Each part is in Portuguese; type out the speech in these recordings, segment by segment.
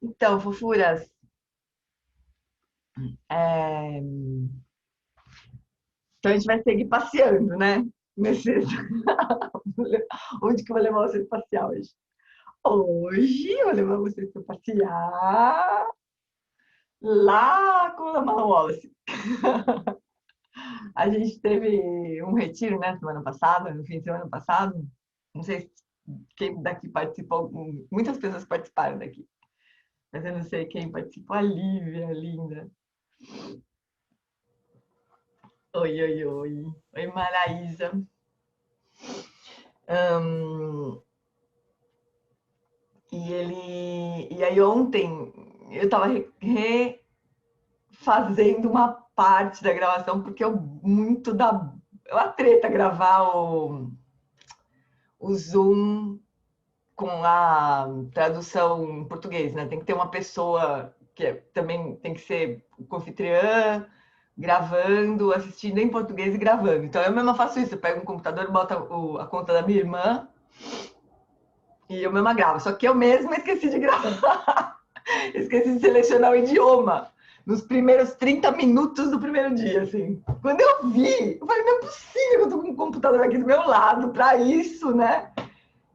Então, fofuras, é, então a gente vai seguir passeando, né? Nesses... Onde que eu vou levar vocês passear hoje? Hoje eu vou levar vocês para passear lá com a Mama Wallace. A gente teve um retiro, né, semana passada, no fim de semana passado. Não sei quem daqui participou, muitas pessoas participaram daqui, mas eu não sei quem participou. A Lívia, linda. Oi, oi, oi. Oi, Maraísa. Hum, e aí ontem eu estava refazendo uma parte da gravação, porque eu muito da. É uma treta gravar o Zoom com a tradução em português, né? Tem que ter uma pessoa também tem que ser anfitriã, gravando, assistindo em português e gravando. Então eu mesma faço isso, eu pego um computador, boto a conta da minha irmã e eu mesma gravo. Só que eu mesma esqueci de gravar. Esqueci de selecionar o idioma nos primeiros 30 minutos do primeiro dia, assim. Quando eu vi, eu falei, não é possível que eu tô com um computador aqui do meu lado para isso, né?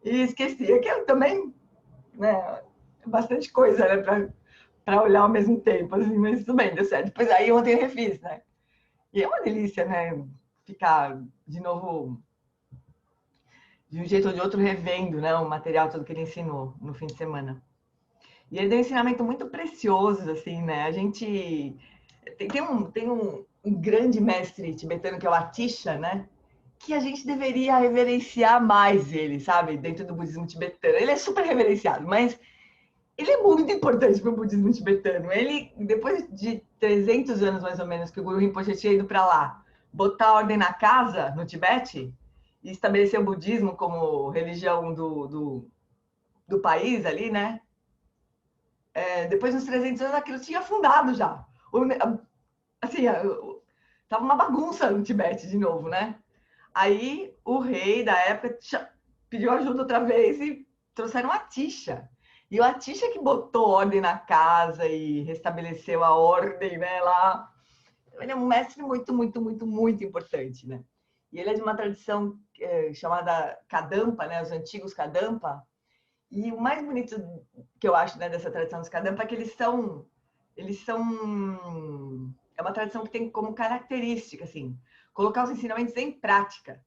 E esqueci. É que eu também, né, bastante coisa, né, para olhar ao mesmo tempo, assim, mas tudo bem, deu certo. Depois aí ontem eu refiz, né? E é uma delícia, né? Ficar de novo, de um jeito ou de outro, revendo, né, o material todo que ele ensinou no fim de semana. E ele deu um ensinamento muito precioso, assim, né? A gente tem um grande mestre tibetano que é o Atisha, né? Que a gente deveria reverenciar mais ele, sabe? Dentro do budismo tibetano. Ele é super reverenciado, mas ele é muito importante para o budismo tibetano. Ele, depois de 300 anos mais ou menos que o Guru Rinpoche tinha ido para lá, botar a ordem na casa no Tibete e estabelecer o budismo como religião do país ali, né? Depois dos 300 anos aquilo tinha afundado já. Assim, tava uma bagunça no Tibete de novo, né? Aí o rei da época pediu ajuda outra vez e trouxeram a Tisha. E o Atisha que botou ordem na casa e restabeleceu a ordem, né, lá. Ele é um mestre muito, muito, muito, muito importante, né? E ele é de uma tradição chamada Kadampa, né, os antigos Kadampa. E o mais bonito que eu acho, né, dessa tradição dos Kadampa é que eles são é uma tradição que tem como característica assim, colocar os ensinamentos em prática.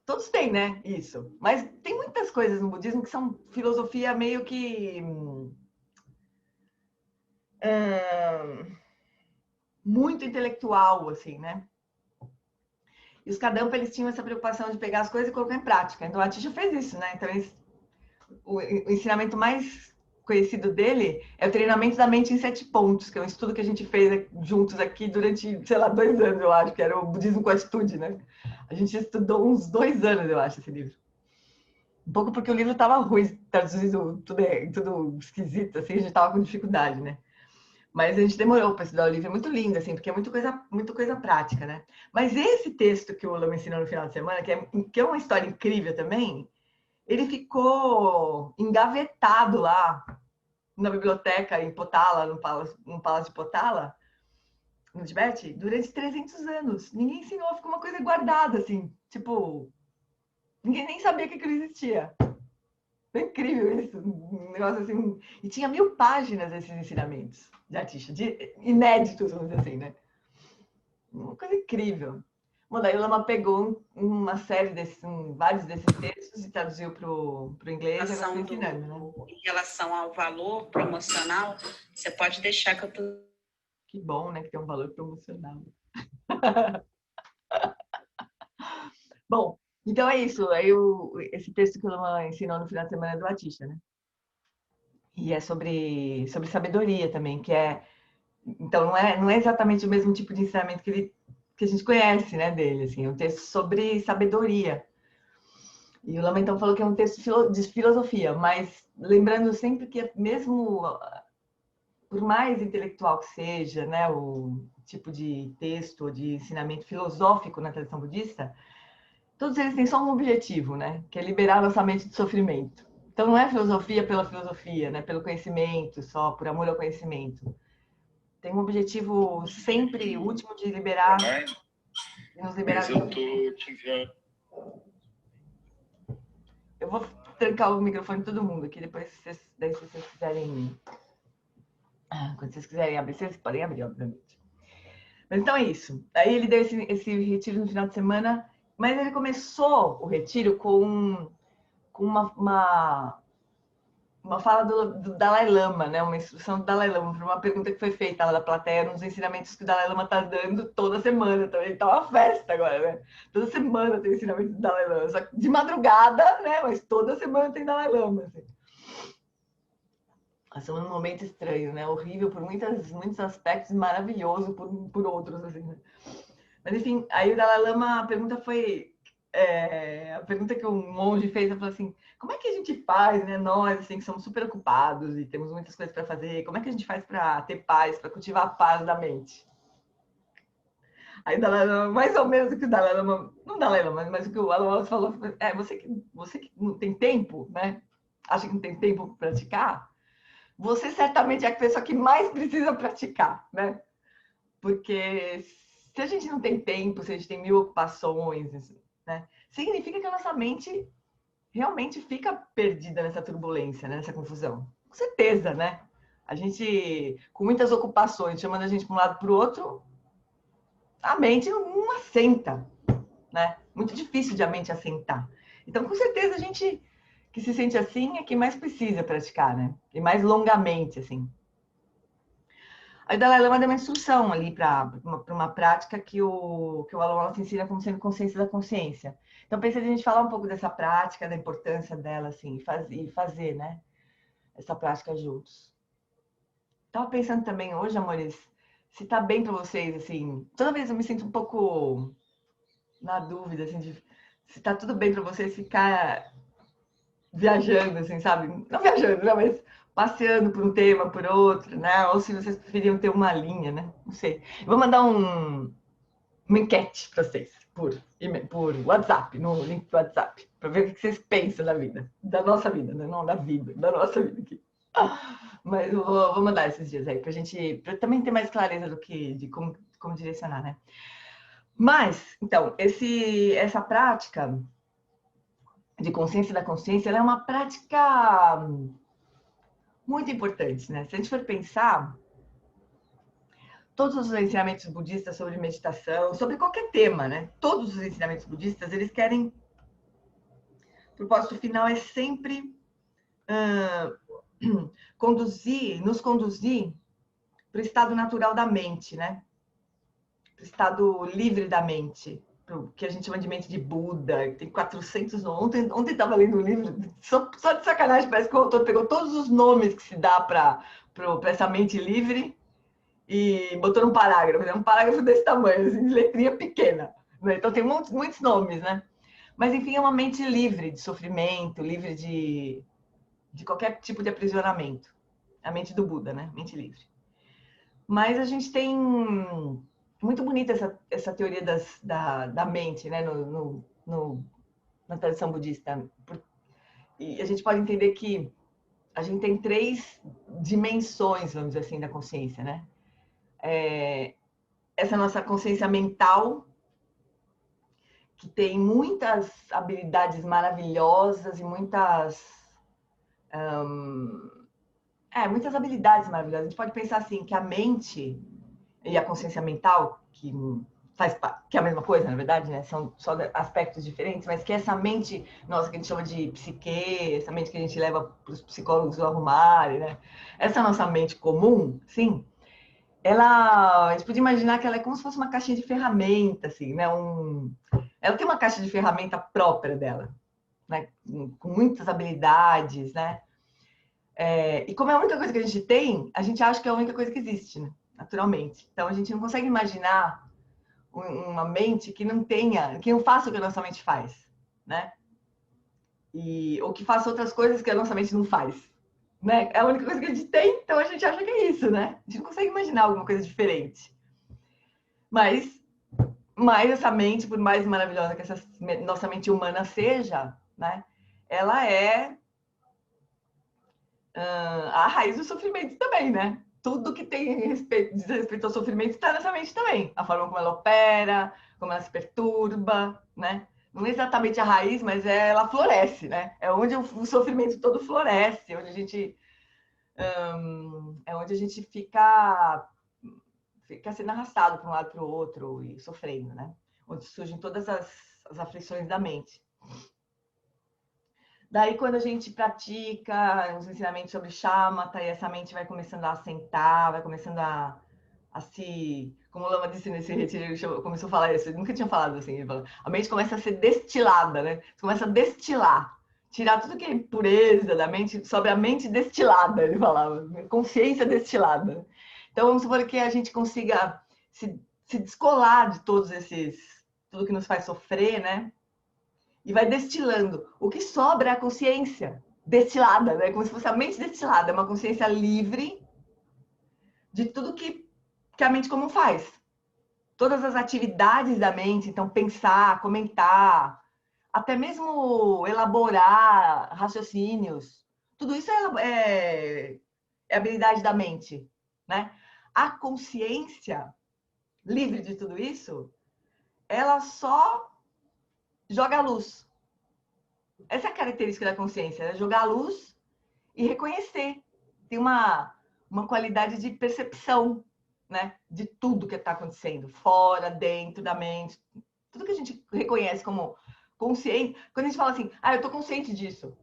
Todos têm, né, isso. Mas tem muitas coisas no budismo que são filosofia meio que muito intelectual, assim, né? E os Kadampa, eles tinham essa preocupação de pegar as coisas e colocar em prática. Então, a Atisha fez isso, né? Então, o ensinamento mais conhecido dele é o treinamento da mente em 7 pontos, que é um estudo que a gente fez juntos aqui durante, sei lá, 2 anos, eu acho, que era o budismo com atitude, né? A gente estudou uns 2 anos, eu acho, esse livro. Um pouco porque o livro estava ruim, traduzido tudo esquisito, assim, a gente estava com dificuldade, né? Mas a gente demorou para estudar o livro, é muito lindo, assim, porque é muito coisa prática, né? Mas esse texto que o Lama me ensinou no final de semana, que é uma história incrível também, ele ficou engavetado lá na biblioteca em Potala, no Palácio de Potala, no Tibete, durante 300 anos. Ninguém ensinou, ficou uma coisa guardada, assim, tipo, ninguém nem sabia que aquilo existia. É incrível isso, um negócio assim. E tinha 1000 páginas esses ensinamentos de Atisha, inéditos, vamos dizer assim, né? Uma coisa incrível. Bom, daí o Lama pegou uma série desses, vários desses textos e traduziu para o inglês e agora está ensinando, né? Em relação ao valor promocional, você pode deixar que eu tô. Que bom, né? Que tem um valor promocional. Bom, então é isso. Aí esse texto que o Lama ensinou no final de semana é do Atisha, né? E é sobre sabedoria também, que é. Então, não é exatamente o mesmo tipo de ensinamento que a gente conhece, né, dele, assim, é um texto sobre sabedoria. E o Lama então falou que é um texto de filosofia, mas lembrando sempre que mesmo por mais intelectual que seja, né, o tipo de texto ou de ensinamento filosófico na tradição budista, todos eles têm só um objetivo, né, que é liberar nossa mente do sofrimento. Então, não é filosofia pela filosofia, né? Pelo conhecimento, só por amor ao conhecimento. Tem um objetivo sempre último de liberar, de nos liberar. Mas eu tô te enviando. Eu vou trancar o microfone de todo mundo aqui, depois daí, se vocês quiserem... Quando vocês quiserem abrir, vocês podem abrir, obviamente. Mas então é isso. Aí ele deu esse retiro no final de semana, mas ele começou o retiro com uma fala do Dalai Lama, né? Uma instrução do Dalai Lama, para uma pergunta que foi feita lá da plateia, nos ensinamentos que o Dalai Lama está dando toda semana também. Tá uma festa agora, né? Toda semana tem ensinamento do Dalai Lama. Só que de madrugada, né? Mas toda semana tem Dalai Lama, assim. Nós estamos num momento estranho, né? Horrível por muitos aspectos, maravilhoso por outros, assim, né? Mas, enfim, aí o Dalai Lama, a pergunta foi... a pergunta que um monge fez, ele falou assim, como é que a gente faz, né? Nós, assim, que somos super ocupados e temos muitas coisas para fazer, como é que a gente faz para ter paz, para cultivar a paz da mente? Aí o Dalai Lama, mais ou menos o que o Dalai Lama, não o Dalai Lama, mas o que o Dalai Lama falou, você que não tem tempo, né? Acha que não tem tempo para praticar? Você certamente é a pessoa que mais precisa praticar, né? Porque se a gente não tem tempo, se a gente tem 1000 ocupações, né? Significa que a nossa mente realmente fica perdida nessa turbulência, né? Nessa confusão. Com certeza, né? A gente, com muitas ocupações, chamando a gente para um lado para o outro, a mente não assenta, né? Muito difícil de a mente assentar. Então, com certeza, a gente que se sente assim é quem mais precisa praticar, né? E mais longamente, assim. Aí o Dalai Lama deu uma instrução ali para uma prática que o Alan Wallace ensina como sendo consciência da consciência. Então, pensei a gente falar um pouco dessa prática, da importância dela, assim, e fazer, né? Essa prática juntos. Tava pensando também hoje, amores, se tá bem para vocês, assim, toda vez eu me sinto um pouco na dúvida, assim, de se tá tudo bem para vocês ficar viajando, assim, sabe? Não viajando, né? Mas passeando por um tema, por outro, né? Ou se vocês preferiam ter uma linha, né? Não sei. Eu vou mandar uma enquete para vocês por WhatsApp, no link do WhatsApp, para ver o que vocês pensam da vida, da nossa vida, né? Não da vida, da nossa vida aqui. Mas eu vou mandar esses dias aí, pra também ter mais clareza de como direcionar, né? Mas, então, essa prática de consciência da consciência, ela é uma prática muito importante, né? Se a gente for pensar, todos os ensinamentos budistas sobre meditação, sobre qualquer tema, né? Todos os ensinamentos budistas, eles querem... O propósito final é sempre nos conduzir para o estado natural da mente, né? Para o estado livre da mente, que a gente chama de mente de Buda, tem 400 nomes. Ontem estava lendo um livro, só de sacanagem, parece que o autor pegou todos os nomes que se dá para essa mente livre e botou num parágrafo, né? Um parágrafo desse tamanho, assim, de letrinha pequena, né? Então tem muitos nomes, né? Mas, enfim, é uma mente livre de sofrimento, livre de qualquer tipo de aprisionamento. A mente do Buda, né? Mente livre. Mas a gente tem... Muito bonita essa teoria da mente, né? Na tradição budista. E a gente pode entender que a gente tem 3 dimensões, vamos dizer assim, da consciência, né? Essa nossa consciência mental, que tem muitas habilidades maravilhosas e muitas habilidades maravilhosas. A gente pode pensar assim, que a mente e a consciência mental, que é a mesma coisa, na verdade, né? São só aspectos diferentes, mas que essa mente nossa, que a gente chama de psique, essa mente que a gente leva para os psicólogos arrumarem, né? Essa nossa mente comum, sim, a gente pode imaginar que ela é como se fosse uma caixinha de ferramenta, assim, né? Ela tem uma caixa de ferramenta própria dela, né? Com muitas habilidades, né? E como é a única coisa que a gente tem, a gente acha que é a única coisa que existe, né? Naturalmente. Então, a gente não consegue imaginar uma mente que não faça o que a nossa mente faz, né? Ou que faça outras coisas que a nossa mente não faz, né? É a única coisa que a gente tem, então a gente acha que é isso, né? A gente não consegue imaginar alguma coisa diferente. Mas essa mente, por mais maravilhosa que essa nossa mente humana seja, né? Ela é a raiz do sofrimento também, né? Tudo que diz respeito ao sofrimento está nessa mente também. A forma como ela opera, como ela se perturba, né? Não é exatamente a raiz, mas ela floresce, né? É onde o sofrimento todo floresce, onde a gente fica sendo arrastado para um lado para o outro e sofrendo, né? Onde surgem todas as aflições da mente. Daí, quando a gente pratica os ensinamentos sobre shamatha, e essa mente vai começando a assentar, vai começando a se... Como o Lama disse nesse retiro, ele começou a falar isso, ele nunca tinha falado assim, a mente começa a ser destilada, né? Você começa a destilar, tirar tudo que é impureza da mente, sobre a mente destilada, ele falava, consciência destilada. Então, vamos supor que a gente consiga se descolar de tudo que nos faz sofrer, né? E vai destilando. O que sobra é a consciência destilada, né? Como se fosse a mente destilada, é uma consciência livre de tudo que a mente comum faz. Todas as atividades da mente, então pensar, comentar, até mesmo elaborar raciocínios, tudo isso é habilidade da mente, né? A consciência livre de tudo isso, ela só joga a luz. Essa é a característica da consciência, é jogar a luz e reconhecer. Tem uma qualidade de percepção, né? De tudo que está acontecendo, fora, dentro da mente. Tudo que a gente reconhece como consciente. Quando a gente fala assim, eu estou consciente disso.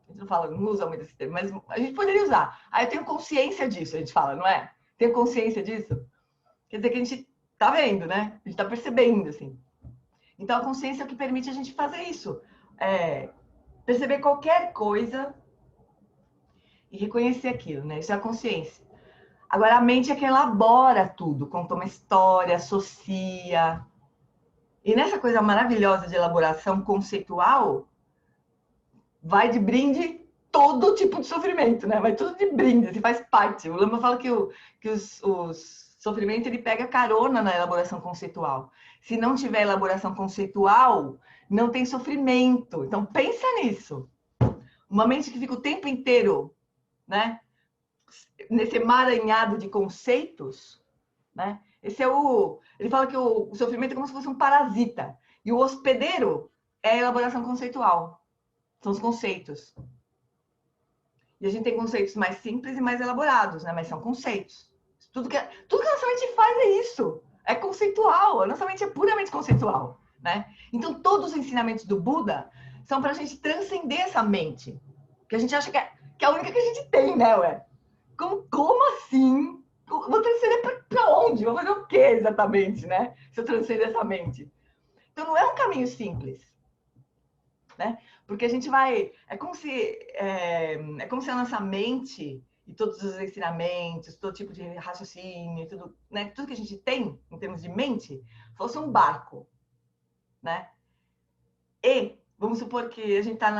A gente não usa muito esse termo, mas a gente poderia usar. Eu tenho consciência disso, a gente fala, não é? Tenho consciência disso? Quer dizer que a gente está vendo, né? A gente está percebendo, assim. Então, a consciência é o que permite a gente fazer isso. Perceber qualquer coisa e reconhecer aquilo, né? Isso é a consciência. Agora, a mente é que elabora tudo, conta uma história, associa. E nessa coisa maravilhosa de elaboração conceitual, vai de brinde todo tipo de sofrimento, né? Vai tudo de brinde, assim, faz parte. O Lama fala que o sofrimento ele pega carona na elaboração conceitual. Se não tiver elaboração conceitual, não tem sofrimento. Então, pensa nisso. Uma mente que fica o tempo inteiro, né? Nesse emaranhado de conceitos, né? Ele fala que o sofrimento é como se fosse um parasita. E o hospedeiro é a elaboração conceitual. São os conceitos. E a gente tem conceitos mais simples e mais elaborados, né? Mas são conceitos. Tudo que a nossa mente faz é isso. É conceitual. A nossa mente é puramente conceitual, né? Então, todos os ensinamentos do Buda são para a gente transcender essa mente. Que a gente acha que é a única que a gente tem, né, ué? Como assim? Vou transcender para onde? Vou fazer o que exatamente, né? Se eu transcender essa mente. Então, não é um caminho simples, né? Porque a gente vai... É como se a nossa mente e todos os ensinamentos, todo tipo de raciocínio, tudo, né? Tudo que a gente tem em termos de mente, fosse um barco, né? E vamos supor que a gente está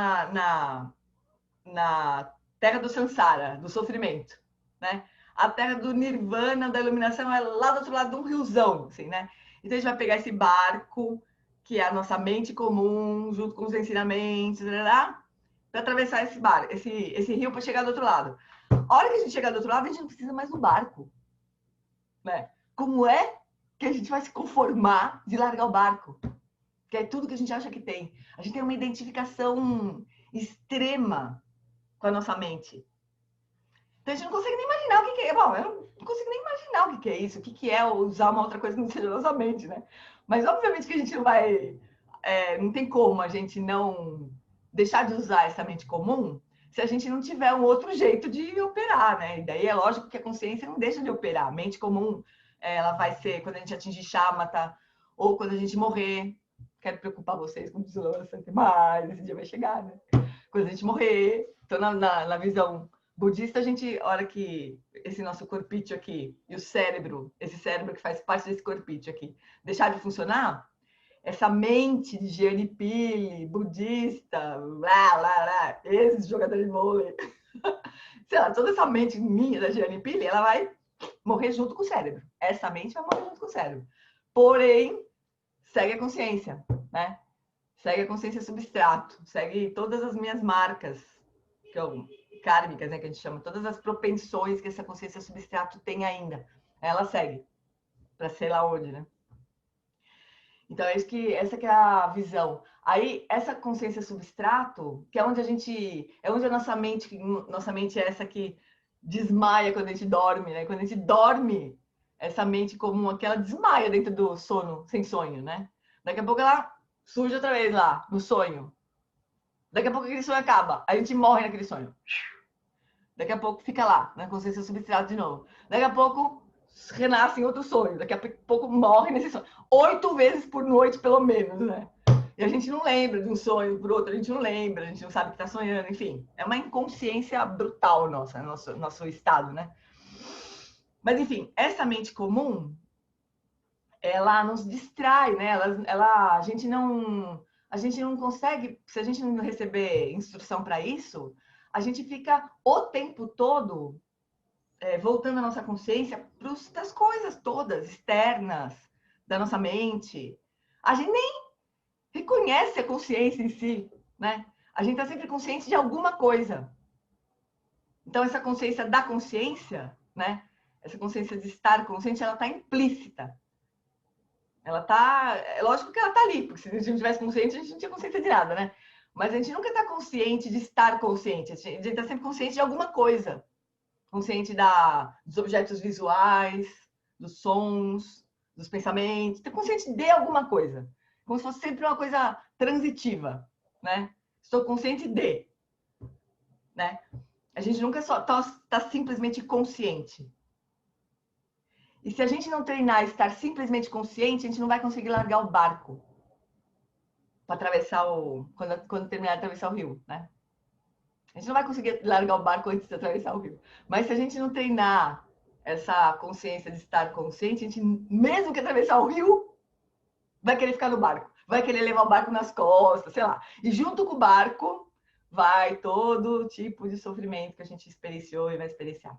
na terra do samsara, do sofrimento, né? A terra do nirvana, da iluminação, é lá do outro lado de um riozão, assim, né? Então a gente vai pegar esse barco, que é a nossa mente comum, junto com os ensinamentos, para atravessar esse rio para chegar do outro lado. A hora que a gente chegar do outro lado, a gente não precisa mais do barco, né? Como é que a gente vai se conformar de largar o barco? Que é tudo que a gente acha que tem. A gente tem uma identificação extrema com a nossa mente. Então a gente não consegue nem imaginar o que é. Bom, eu não consigo nem imaginar o que é isso, o que é usar uma outra coisa que não seja a nossa mente, né? Mas obviamente que a gente não vai... não tem como a gente não deixar de usar essa mente comum se a gente não tiver um outro jeito de operar, né? E daí é lógico que a consciência não deixa de operar. A mente comum, ela vai ser quando a gente atingir shamatha ou quando a gente morrer. Quero preocupar vocês com bastante mais, esse dia vai chegar, né? Quando a gente morrer. Então, na visão budista, a gente, a hora que esse nosso corpício aqui e o cérebro, esse cérebro que faz parte desse corpício aqui, deixar de funcionar, essa mente de Gianni Pili, budista, esses jogadores de vôlei, sei lá, toda essa mente minha da Gianni Pili, ela vai morrer junto com o cérebro. Essa mente vai morrer junto com o cérebro. Porém, segue a consciência, né? Segue a consciência substrato, segue todas as minhas marcas, que eu kármicas, né, que a gente chama, todas as propensões que essa consciência substrato tem ainda. Ela segue para sei lá onde, né? Então, essa que é a visão. Aí, essa consciência substrato, que é onde a nossa mente é essa que desmaia quando a gente dorme, né? Quando a gente dorme, essa mente comum aqui, ela desmaia dentro do sono, sem sonho, né? Daqui a pouco ela surge outra vez lá, no sonho. Daqui a pouco aquele sonho acaba, a gente morre naquele sonho. Daqui a pouco fica lá, na consciência substrato de novo. Daqui a pouco renasce em outro sonho. Daqui a pouco morre nesse sonho. 8 vezes por noite, pelo menos, né? E a gente não lembra de um sonho por outro, a gente não lembra, a gente não sabe que está sonhando, enfim. É uma inconsciência brutal nossa, nosso estado, né? Mas, enfim, essa mente comum, ela nos distrai, né? A gente não consegue, se a gente não receber instrução para isso, a gente fica o tempo todo voltando a nossa consciência para as coisas todas externas da nossa mente. A gente nem reconhece a consciência em si, né? A gente está sempre consciente de alguma coisa. Então, essa consciência da consciência, né? Essa consciência de estar consciente, ela está implícita. Ela tá. É lógico que ela está ali, porque se a gente não tivesse consciente, a gente não tinha consciência de nada, né? Mas a gente nunca está consciente de estar consciente. A gente está sempre consciente de alguma coisa. Consciente dos objetos visuais, dos sons, dos pensamentos. Está consciente de alguma coisa. Como se fosse sempre uma coisa transitiva, né? Estou consciente de, né? A gente nunca só está simplesmente consciente. E se a gente não treinar estar simplesmente consciente, a gente não vai conseguir largar o barco para atravessar quando terminar de atravessar o rio, né? A gente não vai conseguir largar o barco antes de atravessar o rio. Mas se a gente não treinar essa consciência de estar consciente, a gente, mesmo que atravessar o rio, vai querer ficar no barco. Vai querer levar o barco nas costas, sei lá. E junto com o barco, vai todo tipo de sofrimento que a gente experienciou e vai experienciar.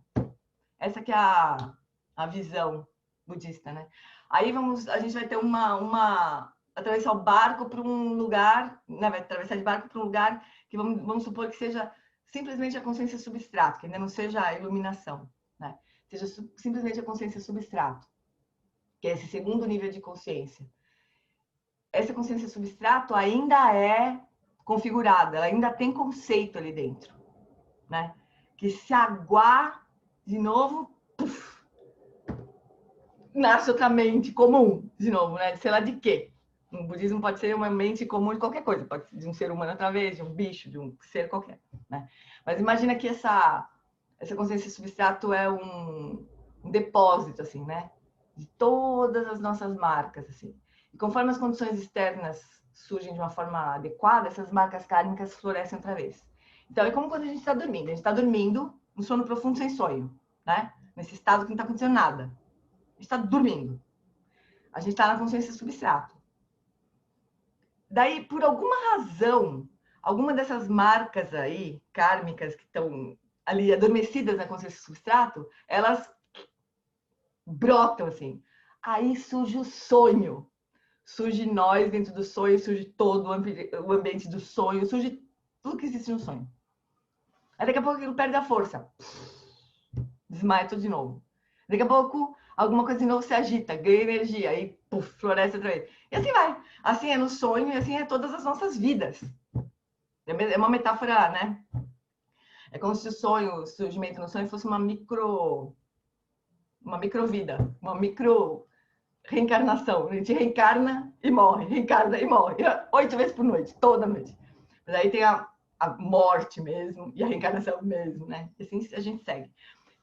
Essa que é a visão budista, né? Aí a gente vai ter atravessar o barco para um lugar, né? Vai atravessar de barco para um lugar que vamos supor que seja simplesmente a consciência substrato, que ainda não seja a iluminação, né? Seja simplesmente a consciência substrato, que é esse segundo nível de consciência. Essa consciência substrato ainda é configurada, ela ainda tem conceito ali dentro, né? Que se aguar de novo, puff, nasce outra mente comum, de novo, né? Sei lá de quê. No budismo pode ser uma mente comum de qualquer coisa, pode ser de um ser humano outra vez, de um bicho, de um ser qualquer, né? Mas imagina que essa consciência substrato é um depósito, assim, né? De todas as nossas marcas, assim. E conforme as condições externas surgem de uma forma adequada, essas marcas kármicas florescem outra vez. Então, é como quando a gente está dormindo. A gente está dormindo no sono profundo sem sonho, né? Nesse estado que não está acontecendo nada. A gente está dormindo. A gente está na consciência substrato. Daí, por alguma razão, alguma dessas marcas aí, kármicas, que estão ali adormecidas na consciência substrato, elas brotam assim. Aí surge o sonho. Surge nós dentro do sonho, surge todo o ambiente do sonho, surge tudo que existe no sonho. Aí daqui a pouco aquilo perde a força. Desmaia tudo de novo. Daqui a pouco alguma coisa de novo se agita, ganha energia, aí puf, floresce outra vez. E assim vai. Assim é no sonho e assim é todas as nossas vidas. É uma metáfora, né? É como se o surgimento no sonho fosse uma microvida, uma micro reencarnação. A gente reencarna e morre, reencarna e morre. 8 vezes por noite, toda noite. Mas aí tem a morte mesmo e a reencarnação mesmo, né? E assim a gente segue.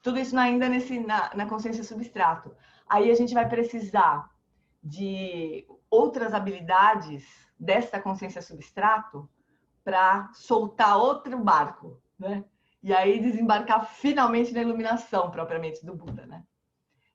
Tudo isso ainda na consciência substrato. Aí a gente vai precisar de outras habilidades dessa consciência substrato para soltar outro barco, né? E aí desembarcar finalmente na iluminação propriamente do Buda, né?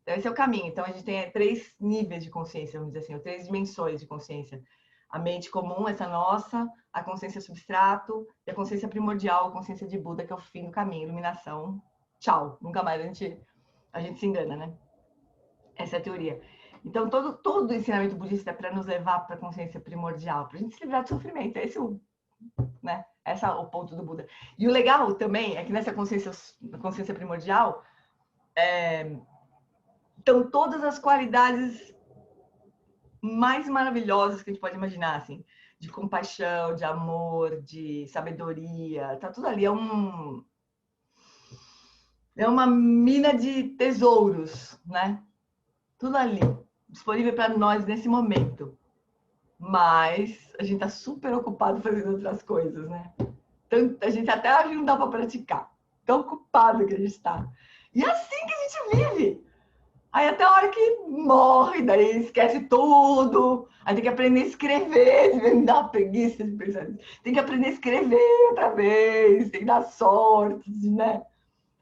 Então esse é o caminho. Então a gente tem 3 níveis de consciência, vamos dizer assim, ou 3 dimensões de consciência. A mente comum, essa nossa, a consciência substrato e a consciência primordial, a consciência de Buda, que é o fim do caminho, iluminação. Tchau, nunca mais a gente se engana, né? Essa é a teoria. Então, todo o ensinamento budista é para nos levar para a consciência primordial, para a gente se livrar do sofrimento. É esse né? Esse é o ponto do Buda. E o legal também é que nessa consciência primordial estão todas as qualidades mais maravilhosas que a gente pode imaginar, assim, de compaixão, de amor, de sabedoria, tá tudo ali. É uma mina de tesouros, né? Tudo ali, disponível para nós nesse momento. Mas a gente está super ocupado fazendo outras coisas, né? Tanto, a gente até não dá para praticar. Tão ocupado que a gente está. E é assim que a gente vive. Aí até a hora que morre, daí esquece tudo. Aí tem que aprender a escrever. Me dá uma preguiça de pensar nisso. Tem que aprender a escrever outra vez. Tem que dar sorte, né?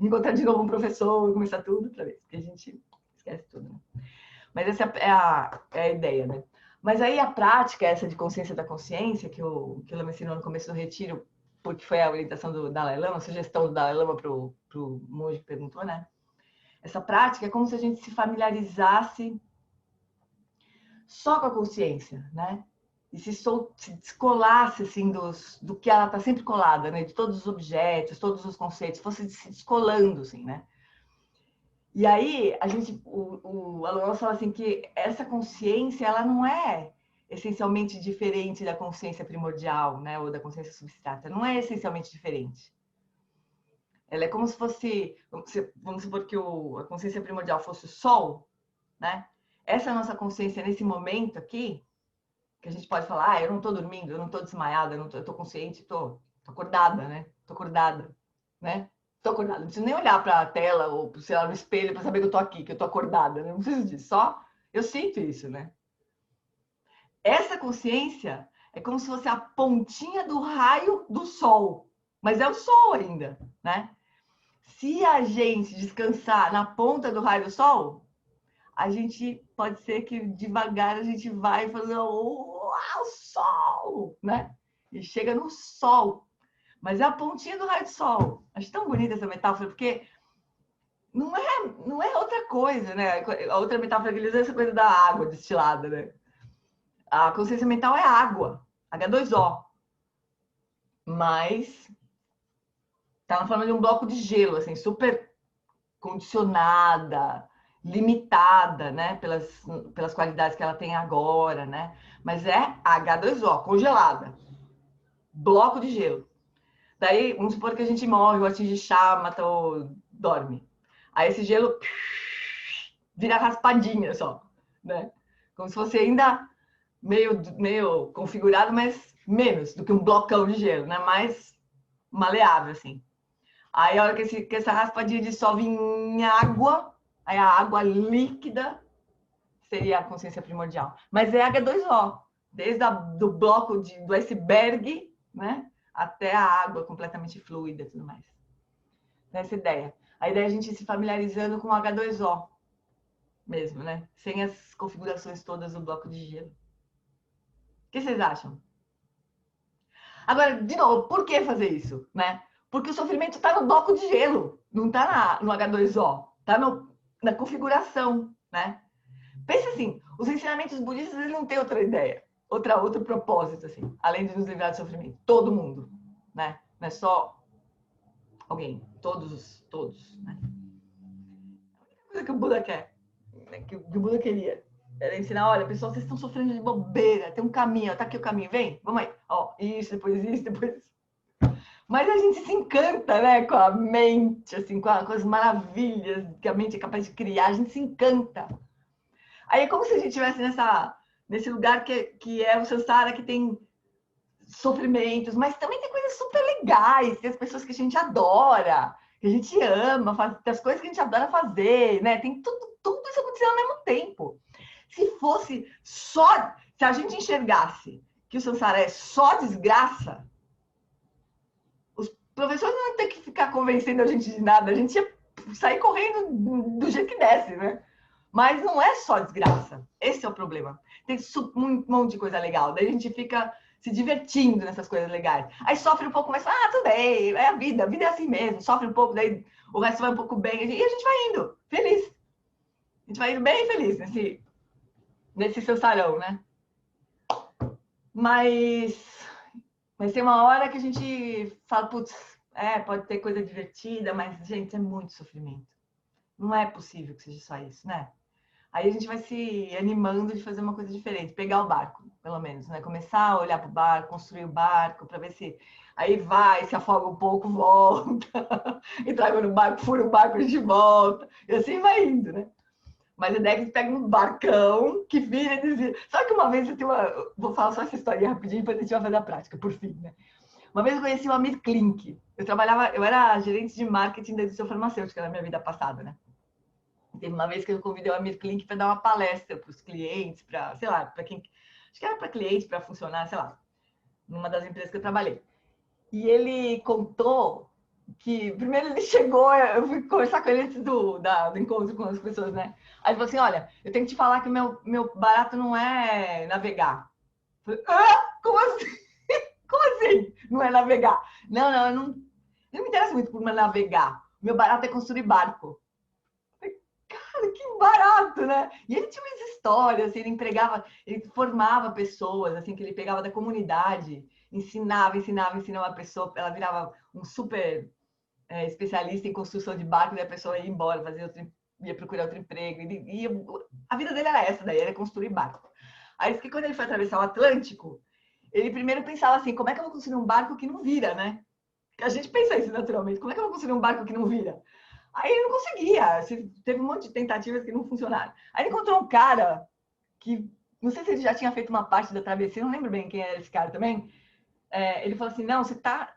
Encontrar de novo um professor, começar tudo outra vez. Porque a gente esquece tudo, né? Mas essa é a ideia, né? Mas aí a prática, essa de consciência da consciência, que o Lama me ensinou no começo do retiro, porque foi a orientação do Dalai Lama, a sugestão do Dalai Lama para o monge que perguntou, né? Essa prática é como se a gente se familiarizasse só com a consciência, né? E se descolasse, assim, do que ela está sempre colada, né? De todos os objetos, todos os conceitos, fosse se descolando, assim, né? E aí, o aluno fala assim que essa consciência, ela não é essencialmente diferente da consciência primordial, né? Ou da consciência substrata. Não é essencialmente diferente. Ela é como se fosse, vamos supor que a consciência primordial fosse o sol, né? Essa é a nossa consciência nesse momento aqui, que a gente pode falar, eu não estou dormindo, eu não estou desmaiada, eu estou consciente, estou acordada, né? Estou acordada, né? Estou acordada. Não preciso nem olhar para a tela ou, sei lá, no espelho para saber que eu estou aqui, que eu estou acordada. Né? Não preciso disso. Só eu sinto isso, né? Essa consciência é como se fosse a pontinha do raio do sol. Mas é o sol ainda, né? Se a gente descansar na ponta do raio do sol, a gente pode ser que devagar a gente vai fazendo o sol, né? E chega no sol. Mas é a pontinha do raio do sol. Acho tão bonita essa metáfora, porque não é outra coisa, né? A outra metáfora que eles usam é essa coisa da água destilada, né? A consciência mental é água, H2O. Mas tá na forma de um bloco de gelo, assim, super condicionada, limitada, né? Pelas qualidades que ela tem agora, né? Mas é H2O, congelada. Bloco de gelo. Daí, vamos supor que a gente morre, ou atinge chá, mata ou dorme. Aí esse gelo vira raspadinha só, né? Como se fosse ainda meio configurado, mas menos do que um blocão de gelo, né? Mais maleável, assim. Aí a hora que essa raspadinha dissolve em água, aí a água líquida seria a consciência primordial. Mas é H2O, desde do bloco do iceberg, né? Até a água completamente fluida e tudo mais. Nessa ideia. A ideia é a gente se familiarizando com o H2O mesmo, né? Sem as configurações todas do bloco de gelo. O que vocês acham? Agora, de novo, por que fazer isso, né? Porque o sofrimento está no bloco de gelo, não está no H2O, está na configuração, né? Pense assim, os ensinamentos budistas eles não têm outra ideia, outro propósito, assim, além de nos livrar do sofrimento. Todo mundo, né? Não é só alguém, todos, né? A única coisa que o Buda quer, né? que o Buda queria, era ensinar, olha, pessoal, vocês estão sofrendo de bobeira, tem um caminho, ó, tá aqui o caminho, vem, vamos aí, ó, isso, depois isso, depois isso. Mas a gente se encanta, né, com a mente, assim, com as maravilhas que a mente é capaz de criar, a gente se encanta. Aí é como se a gente estivesse nesse lugar que é o Sansara, que tem sofrimentos, mas também tem coisas super legais, tem as pessoas que a gente adora, que a gente ama, tem as coisas que a gente adora fazer, né? Tem tudo isso acontecendo ao mesmo tempo. Se fosse só, se a gente enxergasse que o Sansara é só desgraça, os professores não iam ter que ficar convencendo a gente de nada, a gente ia sair correndo do jeito que desce, né? Mas não é só desgraça. Esse é o problema. Tem um monte de coisa legal. Daí a gente fica se divertindo nessas coisas legais. Aí sofre um pouco, mas tudo bem, é a vida é assim mesmo. Sofre um pouco, daí o resto vai um pouco bem. E a gente vai indo, feliz. A gente vai indo bem feliz nesse sansarão, né? Mas Mas tem uma hora que a gente fala, putz, pode ter coisa divertida, mas, gente, é muito sofrimento. Não é possível que seja só isso, né? Aí a gente vai se animando de fazer uma coisa diferente, pegar o barco, pelo menos, né? Começar a olhar para o barco, construir o barco, para ver se aí vai, se afoga um pouco, volta, e traga no barco, fura o barco, a gente volta, e assim vai indo, né? Mas a ideia é que você pega um barcão que vira e desvira. Sabe que uma vez eu tenho uma. Vou falar só essa história rapidinho, depois a gente vai fazer a prática, por fim, né? Uma vez eu conheci o Amir Klink. Eu era gerente de marketing da indústria farmacêutica na minha vida passada, né? Teve uma vez que eu convidei o Amir Klink para dar uma palestra para os clientes, para, sei lá, para quem. Acho que era para cliente, para funcionar, sei lá, numa das empresas que eu trabalhei. E ele contou que, primeiro ele chegou, eu fui conversar com ele antes do encontro com as pessoas, né? Aí ele falou assim: olha, eu tenho que te falar que meu barato não é navegar. Eu falei, como assim? Como assim? Não é navegar? Não, eu não me interesso muito por navegar. Meu barato é construir barco. Cara, que barato, né? E ele tinha umas histórias, assim, ele formava pessoas, assim, que ele pegava da comunidade, ensinava a pessoa, ela virava um super especialista em construção de barco, e a pessoa ia embora, ia procurar outro emprego, a vida dele era essa, daí era construir barco. Aí disse que quando ele foi atravessar o Atlântico, ele primeiro pensava assim, como é que eu vou construir um barco que não vira, né? A gente pensa isso naturalmente, como é que eu vou construir um barco que não vira? Aí ele não conseguia, teve um monte de tentativas que não funcionaram. Aí ele encontrou um cara que, não sei se ele já tinha feito uma parte da travessia, não lembro bem quem era esse cara também. Ele falou assim, não, você tá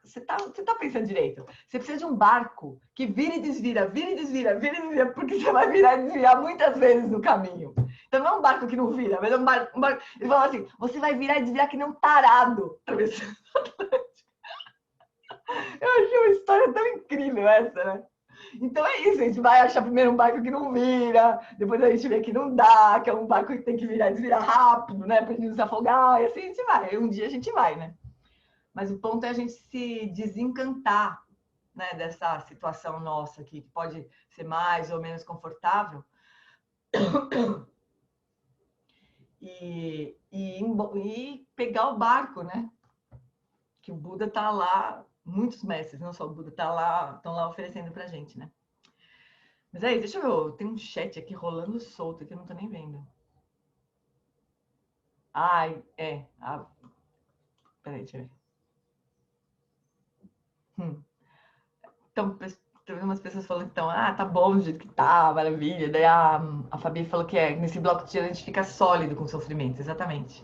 pensando direito. Você precisa de um barco que vira e desvira, vira e desvira, vira e desvira, porque você vai virar e desviar muitas vezes no caminho. Então não é um barco que não vira, mas é um barco. Ele falou assim, você vai virar e desviar que nem um tarado atravessando. Eu achei uma história tão incrível essa, né? Então é isso, a gente vai achar primeiro um barco que não vira, depois a gente vê que não dá, que é um barco que tem que virar e desvirar rápido, né? Pra gente não se afogar, e assim a gente vai. Um dia a gente vai, né? Mas o ponto é a gente se desencantar, né, dessa situação nossa que pode ser mais ou menos confortável e pegar o barco, né? Que o Buda está lá, muitos mestres, não só o Buda, estão lá oferecendo pra gente, né? Mas aí, deixa eu ver, tem um chat aqui rolando solto que eu não tô nem vendo. Ai, peraí, deixa eu ver. Então, teve umas pessoas falando então, tá bom do jeito que tá, maravilha. Daí a Fabi falou que nesse bloco de gelo a gente fica sólido com o sofrimento, exatamente.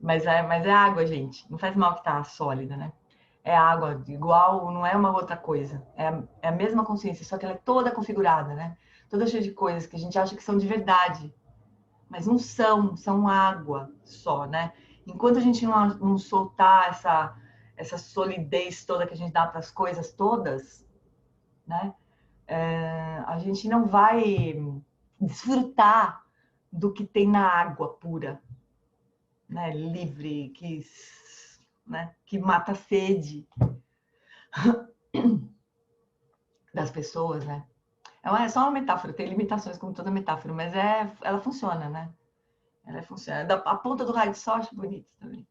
Mas é água, gente. Não faz mal que tá sólida, né? É água, igual, não é uma outra coisa. É a mesma consciência, só que ela é toda configurada, né? Toda cheia de coisas que a gente acha que são de verdade. Mas não são água só, né? Enquanto a gente não soltar essa solidez toda que a gente dá para as coisas todas, né? A gente não vai desfrutar do que tem na água pura, né? Livre, que mata a sede das pessoas, né? É só uma metáfora, tem limitações como toda metáfora, mas ela funciona, né? Ela funciona. A ponta do raio de sol acho bonito também.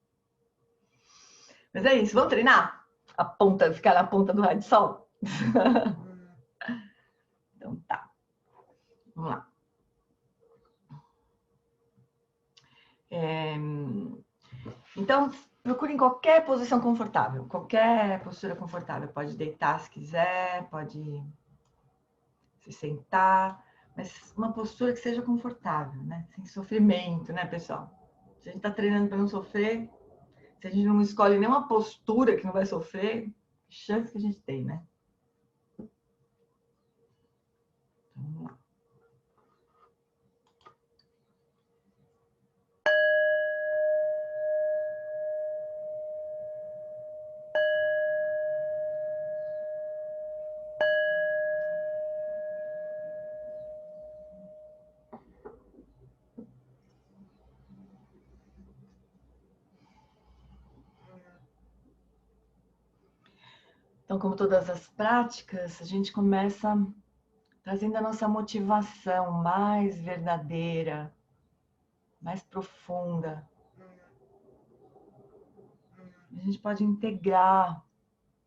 Mas é isso, vamos treinar? Ficar na ponta do raio de sol? Então tá. Vamos lá. Então, procurem qualquer posição confortável, qualquer postura confortável. Pode deitar se quiser, pode se sentar, mas uma postura que seja confortável, né? Sem sofrimento, né, pessoal? Se a gente está treinando para não sofrer, se a gente não escolhe nenhuma postura que não vai sofrer, chance que a gente tem, né? Então, vamos lá. Então, como todas as práticas, a gente começa trazendo a nossa motivação mais verdadeira, mais profunda, A gente pode integrar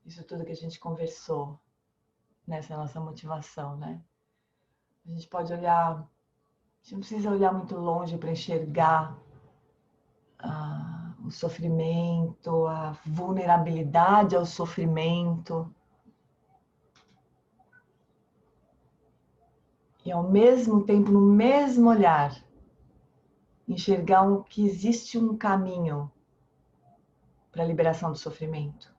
isso tudo que a gente conversou nessa nossa motivação, né? A gente pode olhar, a gente não precisa olhar muito longe para enxergar o sofrimento, a vulnerabilidade ao sofrimento. E ao mesmo tempo, no mesmo olhar, enxergar que existe um caminho para a liberação do sofrimento.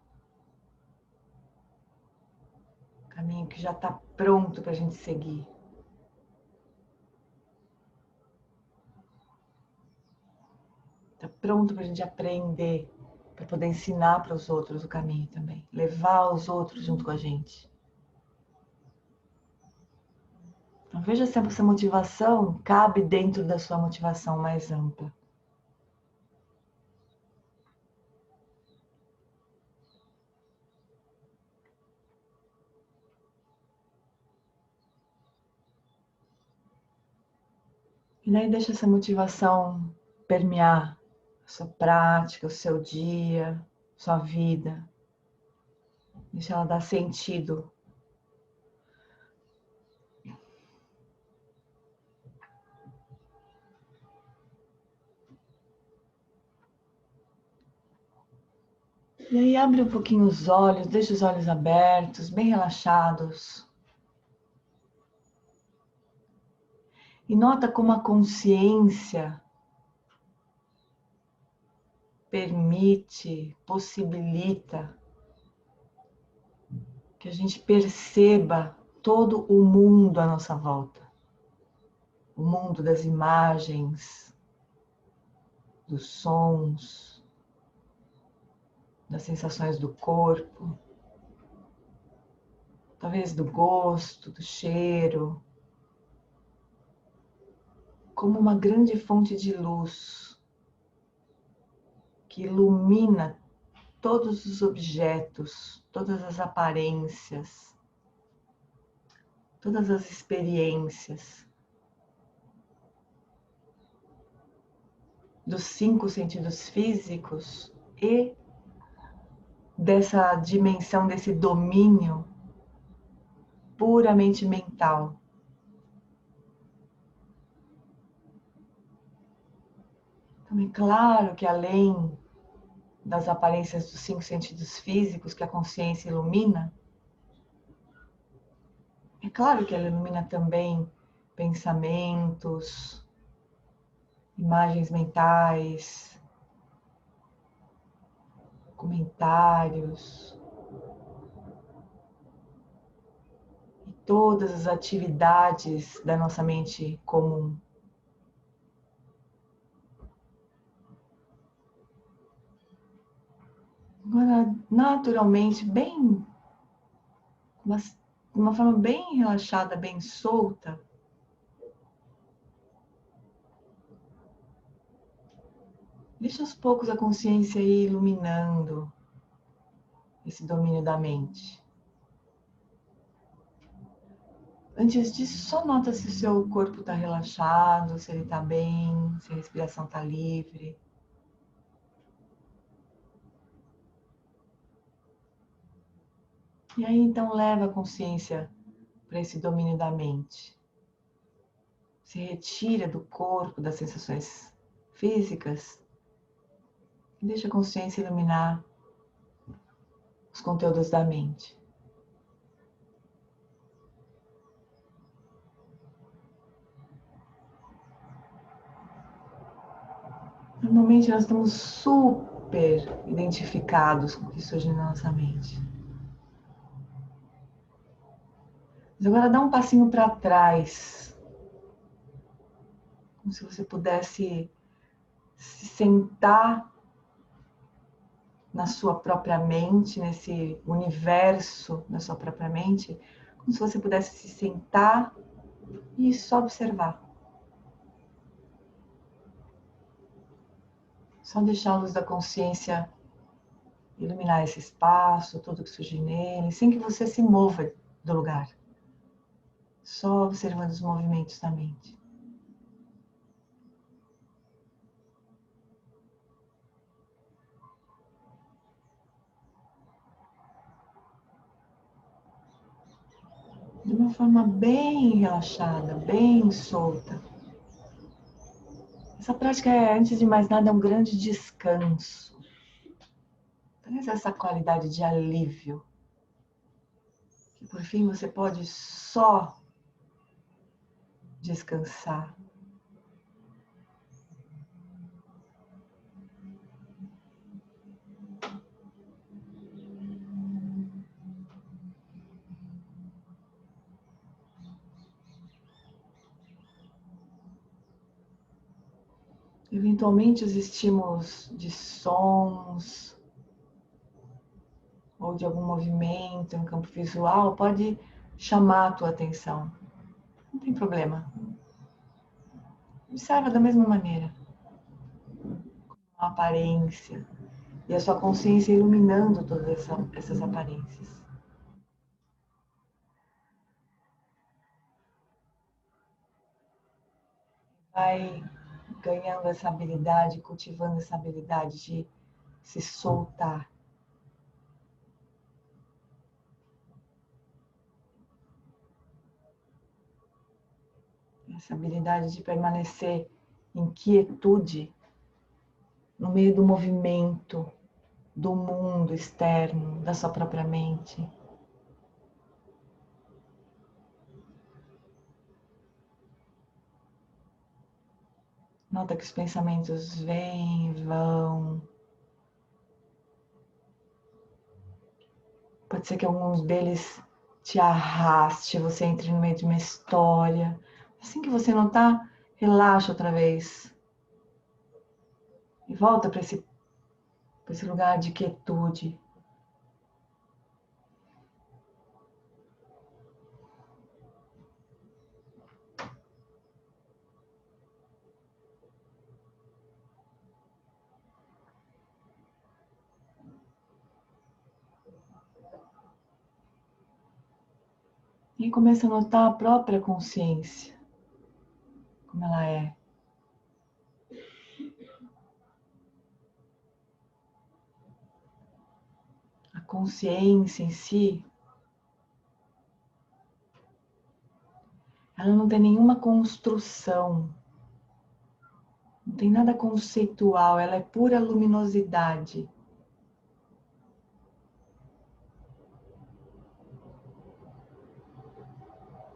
Um caminho que já está pronto para a gente seguir. Está pronto para a gente aprender, para poder ensinar para os outros o caminho também. Levar os outros junto com a gente. Então veja se essa motivação cabe dentro da sua motivação mais ampla. E daí deixa essa motivação permear a sua prática, o seu dia, sua vida. Deixa ela dar sentido. E aí abre um pouquinho os olhos, deixa os olhos abertos, bem relaxados. E nota como a consciência permite, possibilita que a gente perceba todo o mundo à nossa volta. O mundo das imagens, dos sons, das sensações do corpo, talvez do gosto, do cheiro, como uma grande fonte de luz que ilumina todos os objetos, todas as aparências, todas as experiências dos 5 sentidos físicos e dessa dimensão, desse domínio puramente mental. Então, é claro que além das aparências dos 5 sentidos físicos que a consciência ilumina, é claro que ela ilumina também pensamentos, imagens mentais, comentários e todas as atividades da nossa mente comum. Agora, naturalmente, de uma forma bem relaxada, bem solta, deixa aos poucos a consciência ir iluminando esse domínio da mente. Antes disso, só nota se o seu corpo está relaxado, se ele está bem, se a respiração está livre. E aí, então, leva a consciência para esse domínio da mente. Se retira do corpo, das sensações físicas e deixa a consciência iluminar os conteúdos da mente. Normalmente nós estamos super identificados com o que surge na nossa mente. Mas agora dá um passinho para trás. Como se você pudesse se sentar na sua própria mente, nesse universo da sua própria mente, como se você pudesse se sentar e só observar. Só deixar a luz da consciência iluminar esse espaço, tudo que surge nele, sem que você se mova do lugar. Só observando os movimentos da mente. de uma forma bem relaxada, bem solta. Essa prática, antes de mais nada, é um grande descanso. Traz essa qualidade de alívio. Que por fim você pode só descansar. Eventualmente os estímulos de sons ou de algum movimento no campo visual pode chamar a tua atenção. Não tem problema. Observa da mesma maneira. A aparência e a sua consciência iluminando todas essas aparências. Vai ganhando essa habilidade, cultivando essa habilidade de se soltar. Essa habilidade de permanecer em quietude no meio do movimento, do mundo externo, da sua própria mente. Nota que os pensamentos vêm e vão. Pode ser que alguns deles te arraste, você entre no meio de uma história. Assim que você notar, relaxa outra vez. E volta para esse lugar de quietude. E começa a notar a própria consciência, como ela é. A consciência em si, ela não tem nenhuma construção, não tem nada conceitual, ela é pura luminosidade.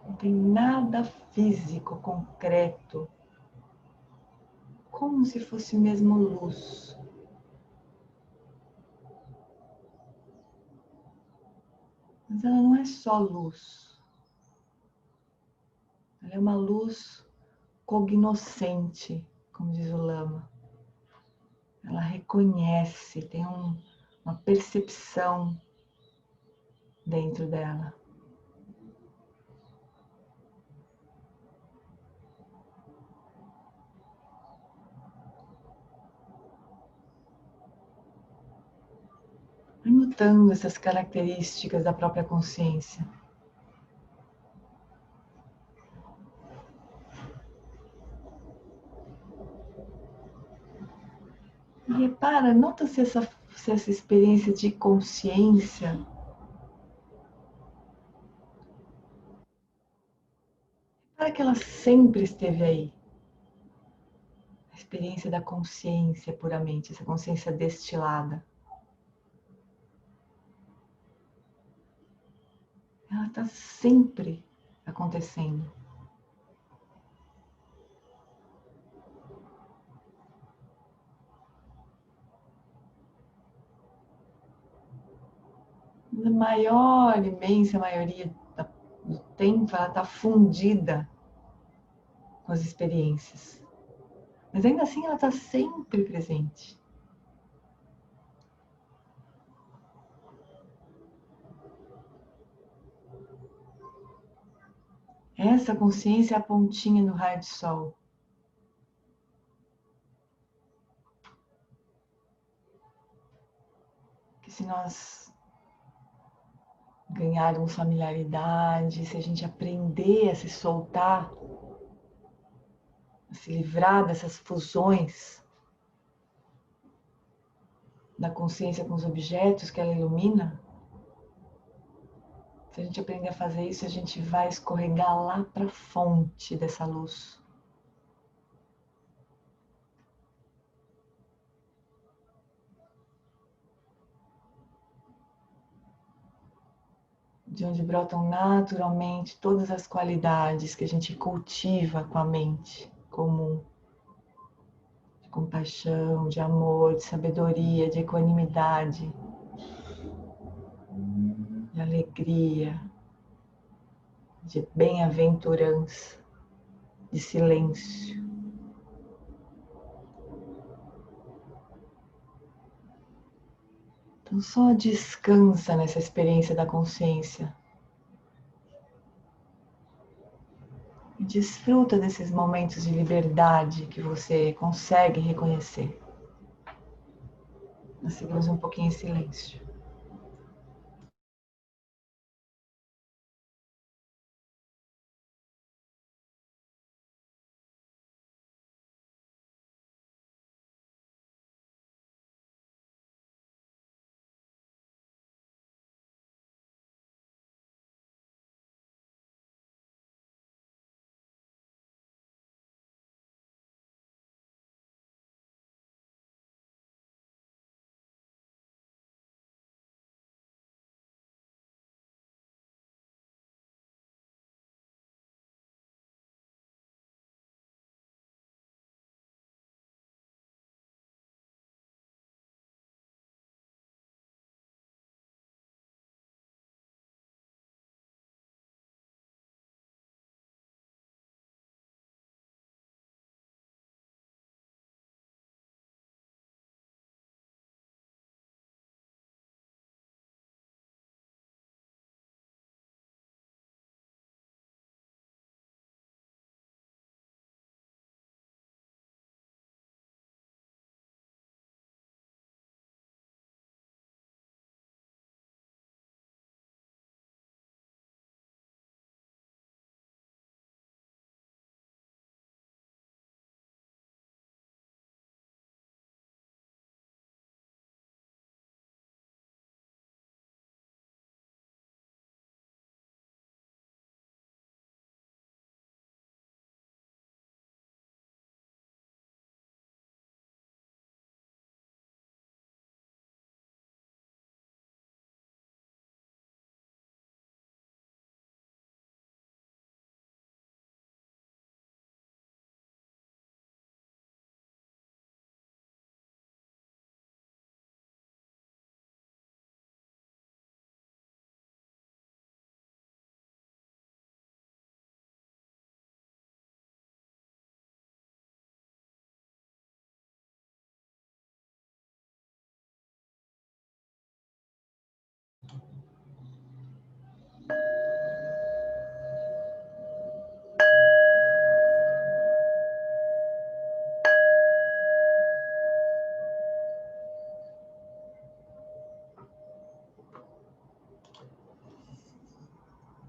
Não tem nada físico, concreto, como se fosse mesmo luz. Mas ela não é só luz. Ela é uma luz cognoscente, como diz o Lama. Ela reconhece, tem uma percepção dentro dela. Vai notando essas características da própria consciência. E repara, nota se essa experiência de consciência para que ela sempre esteve aí. A experiência da consciência puramente, essa consciência destilada. Ela está sempre acontecendo. Na maior, imensa maioria do tempo, ela está fundida com as experiências. Mas ainda assim ela está sempre presente. Essa consciência é a pontinha do raio de sol. Que se nós ganharmos familiaridade, se a gente aprender a se soltar, a se livrar dessas fusões da consciência com os objetos que ela ilumina, Se a gente aprender a fazer isso, a gente vai escorregar lá para a fonte dessa luz. De onde brotam naturalmente todas as qualidades que a gente cultiva com a mente comum. De compaixão, de amor, de sabedoria, de equanimidade, de alegria, de bem-aventurança, de silêncio. Então só descansa nessa experiência da consciência. E desfruta desses momentos de liberdade que você consegue reconhecer. Nós seguimos um pouquinho em silêncio.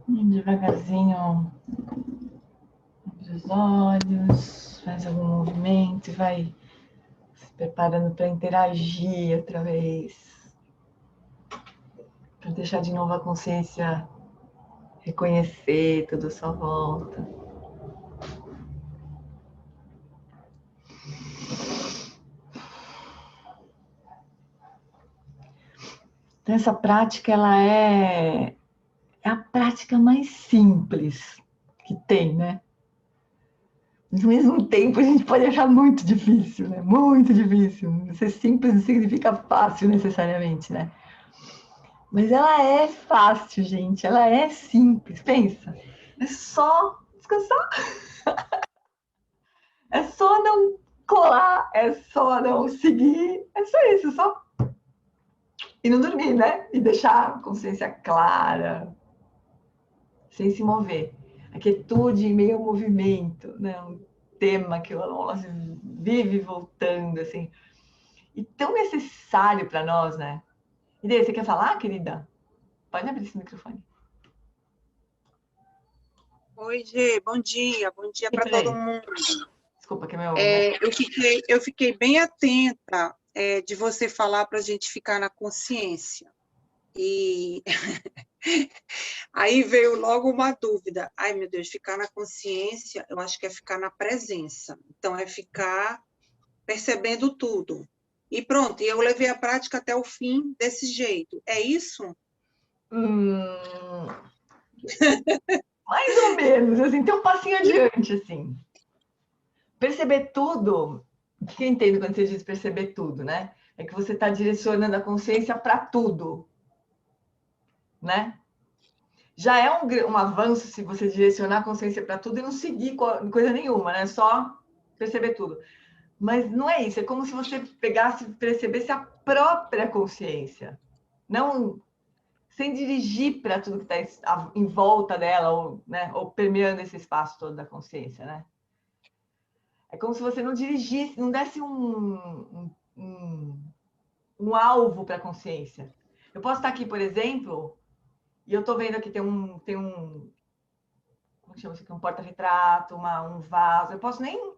Devagarzinho, abre os olhos, faz algum movimento e vai se preparando para interagir outra vez. Para deixar de novo a consciência reconhecer tudo à sua volta. Então, essa prática, ela é a prática mais simples que tem, né? Mas, ao mesmo tempo, a gente pode achar muito difícil, né? Muito difícil. Ser simples não significa fácil, necessariamente, né? Mas ela é fácil, gente. Ela é simples. Pensa. É só descansar. É só não colar. É só não seguir. É só isso. Só e não dormir, né? E deixar a consciência clara, sem se mover. A quietude em meio ao movimento, né? Um tema que o Alonso vive voltando, assim. E tão necessário para nós, né? E daí, você quer falar, querida? Pode abrir esse microfone. Oi, Gê, bom dia para todo mundo. Desculpa, que é meu... Eu fiquei bem atenta de você falar para a gente ficar na consciência. E aí veio logo uma dúvida. Ai, meu Deus, ficar na consciência, eu acho que é ficar na presença. Então, é ficar percebendo tudo. E pronto, e eu levei a prática até o fim desse jeito. É isso? Mais ou menos, assim, tem um passinho adiante, assim. Perceber tudo, o que eu entendo quando você diz perceber tudo, né? É que você está direcionando a consciência para tudo, né? Já é um avanço se você direcionar a consciência para tudo e não seguir coisa nenhuma, né? Só perceber tudo. Mas não é isso, é como se você pegasse e percebesse a própria consciência, não sem dirigir para tudo que está em volta dela, ou, né, ou permeando esse espaço todo da consciência, né? É como se você não dirigisse, não desse um alvo para a consciência. Eu posso estar aqui, por exemplo, e eu estou vendo aqui tem um como chama isso aqui? Um porta-retrato, um vaso. Eu posso nem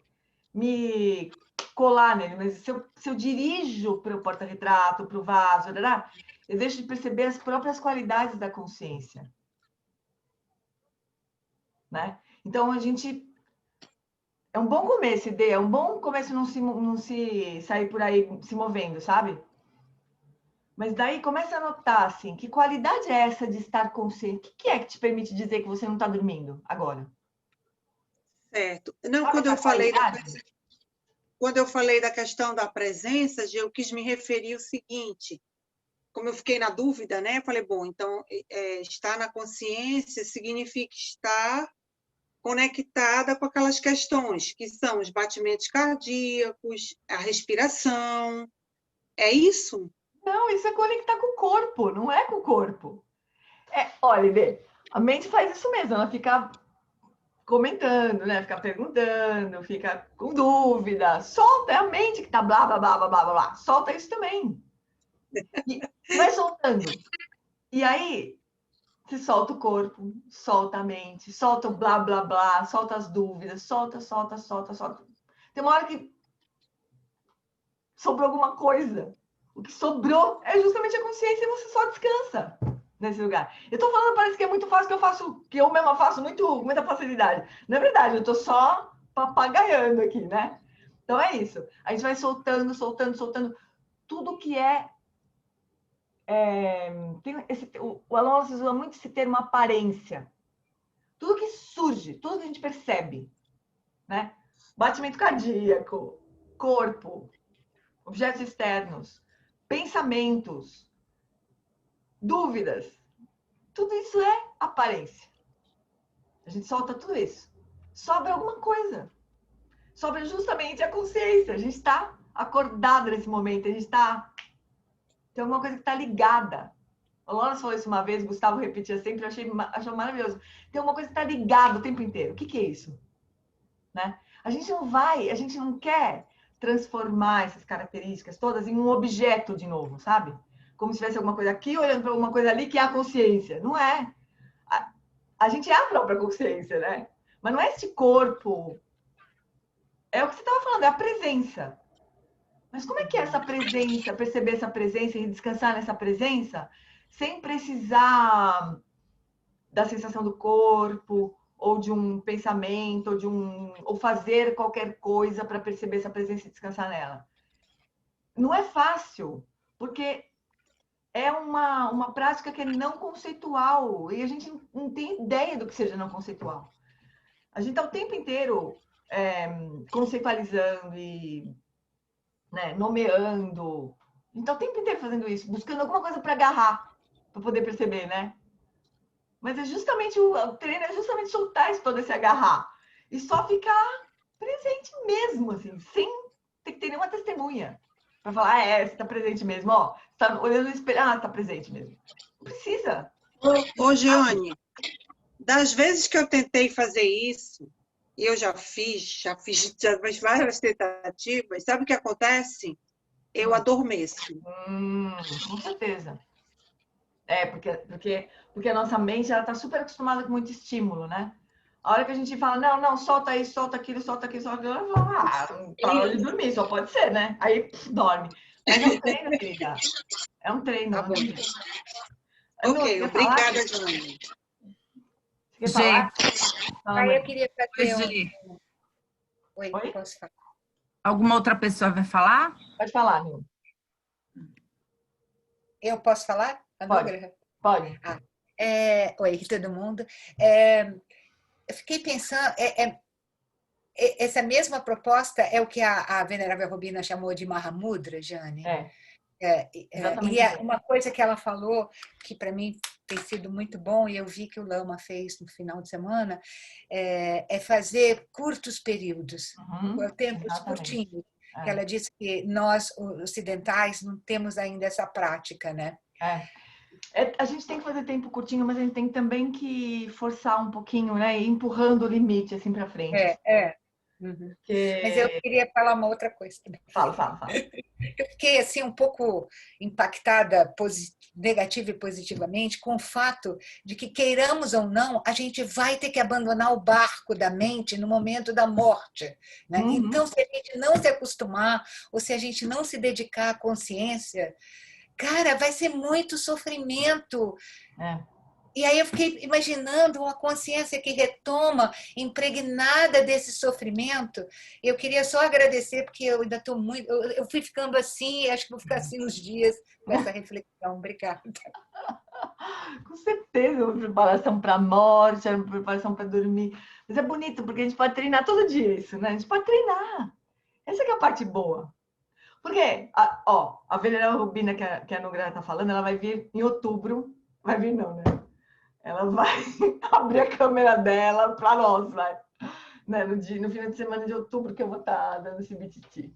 me colar nele, mas se eu dirijo para o porta-retrato, para o vaso, eu deixo de perceber as próprias qualidades da consciência, né? Então, a gente... É um bom começo, ideia. É um bom começo não se sair por aí se movendo, sabe? Mas daí começa a notar, assim, que qualidade é essa de estar consciente? O que é que te permite dizer que você não está dormindo agora? Certo. Não, Sabe essa qualidade? quando eu falei da questão da presença, eu quis me referir ao seguinte, como eu fiquei na dúvida, né? Eu falei, bom, então, estar na consciência significa estar conectada com aquelas questões, que são os batimentos cardíacos, a respiração. É isso? Não, isso é conectar com o corpo, não é com o corpo. Olha, Lê, a mente faz isso mesmo, ela fica comentando, né? Fica perguntando, fica com dúvida. Solta, é a mente que tá blá, blá, blá, blá, blá, blá. Solta isso também. E vai soltando. E aí, você solta o corpo, solta a mente, solta o blá, blá, blá, solta as dúvidas, solta, solta, solta, solta. Tem uma hora que sobrou alguma coisa. O que sobrou é justamente a consciência e você só descansa nesse lugar. Eu tô falando, parece que é muito fácil, que eu mesma faço com muita facilidade. Não é verdade, eu tô só papagaiando aqui, né? Então é isso. A gente vai soltando, soltando, soltando tudo que o Alan Wallace usa muito esse termo aparência. Tudo que surge, tudo que a gente percebe, né? Batimento cardíaco, corpo, objetos externos, pensamentos, dúvidas. Tudo isso é aparência. A gente solta tudo isso. Sobra alguma coisa. Sobra justamente a consciência. A gente está acordado nesse momento. A gente está... Tem alguma coisa que está ligada. O Lawrence falou isso uma vez, o Gustavo repetia sempre, eu achei maravilhoso. Tem uma coisa que está ligada o tempo inteiro. O que é isso? Né? A gente não quer transformar essas características todas em um objeto de novo, sabe? Como se tivesse alguma coisa aqui olhando para alguma coisa ali que é a consciência. Não é. A gente é a própria consciência, né? Mas não é esse corpo. É o que você estava falando, é a presença. Mas como é que é essa presença, perceber essa presença e descansar nessa presença sem precisar da sensação do corpo ou de um pensamento ou fazer qualquer coisa para perceber essa presença e descansar nela? Não é fácil, porque é uma prática que é não conceitual e a gente não tem ideia do que seja não conceitual. A gente está o tempo inteiro conceitualizando e, né, nomeando. A gente está o tempo inteiro fazendo isso, buscando alguma coisa para agarrar, para poder perceber, né? Mas é justamente o treino é justamente soltar todo esse agarrar e só ficar presente mesmo, assim, sem ter que ter nenhuma testemunha para falar, você está presente mesmo, ó, você está olhando no espelho, está presente mesmo. Não precisa. Ô, Jeane, das vezes que eu tentei fazer isso, e eu já fiz várias tentativas, sabe o que acontece? Eu adormeço. Com certeza. Porque a nossa mente está super acostumada com muito estímulo, né? A hora que a gente fala, não, solta isso, solta aquilo, solta aquilo, solta aquilo, ela fala, parou de dormir, só pode ser, né? Aí dorme. Mas é um treino, querida. É um treino. Tá bom. Ok, quer falar? obrigada, Jane. Você quer falar? Fala, Aí mãe. eu queria fazer Hoje, Oi, Oi? posso falar? alguma outra pessoa vai falar? Pode falar, Nil. Eu posso falar? Anúgrah? Pode. Oi, todo mundo. Eu fiquei pensando, essa mesma proposta é o que a Venerável Robina chamou de Mahamudra, Jane? E Exatamente. é uma coisa que ela falou que para mim tem sido muito bom, e eu vi que o Lama fez no final de semana, é fazer curtos períodos, tempos exatamente. curtinhos. Que ela disse que nós, ocidentais, não temos ainda essa prática, né? A gente tem que fazer tempo curtinho, mas a gente tem também que forçar um pouquinho, né? E empurrando o limite assim para frente. Uhum. Porque... Mas eu queria falar uma outra coisa também. Fala. Eu fiquei assim um pouco impactada negativa e positivamente com o fato de que, queiramos ou não, a gente vai ter que abandonar o barco da mente no momento da morte, né? Então, se a gente não se acostumar ou se a gente não se dedicar à consciência, cara, vai ser muito sofrimento. E aí eu fiquei imaginando uma consciência que retoma, impregnada desse sofrimento. Eu queria só agradecer, porque eu ainda estou muito... Eu fui ficando assim, acho que vou ficar assim uns dias com essa reflexão. Obrigada. Com certeza, uma preparação para a morte, uma preparação para dormir. Mas é bonito, porque a gente pode treinar todo dia isso, né? A gente pode treinar. Essa que é a parte boa. Porque, a Venerável Robina, que a Anúgrah está falando, ela vai vir em outubro. Vai vir não, né? Ela vai abrir a câmera dela para nós, vai. Né? No final de semana de outubro que eu vou estar dando esse BTT.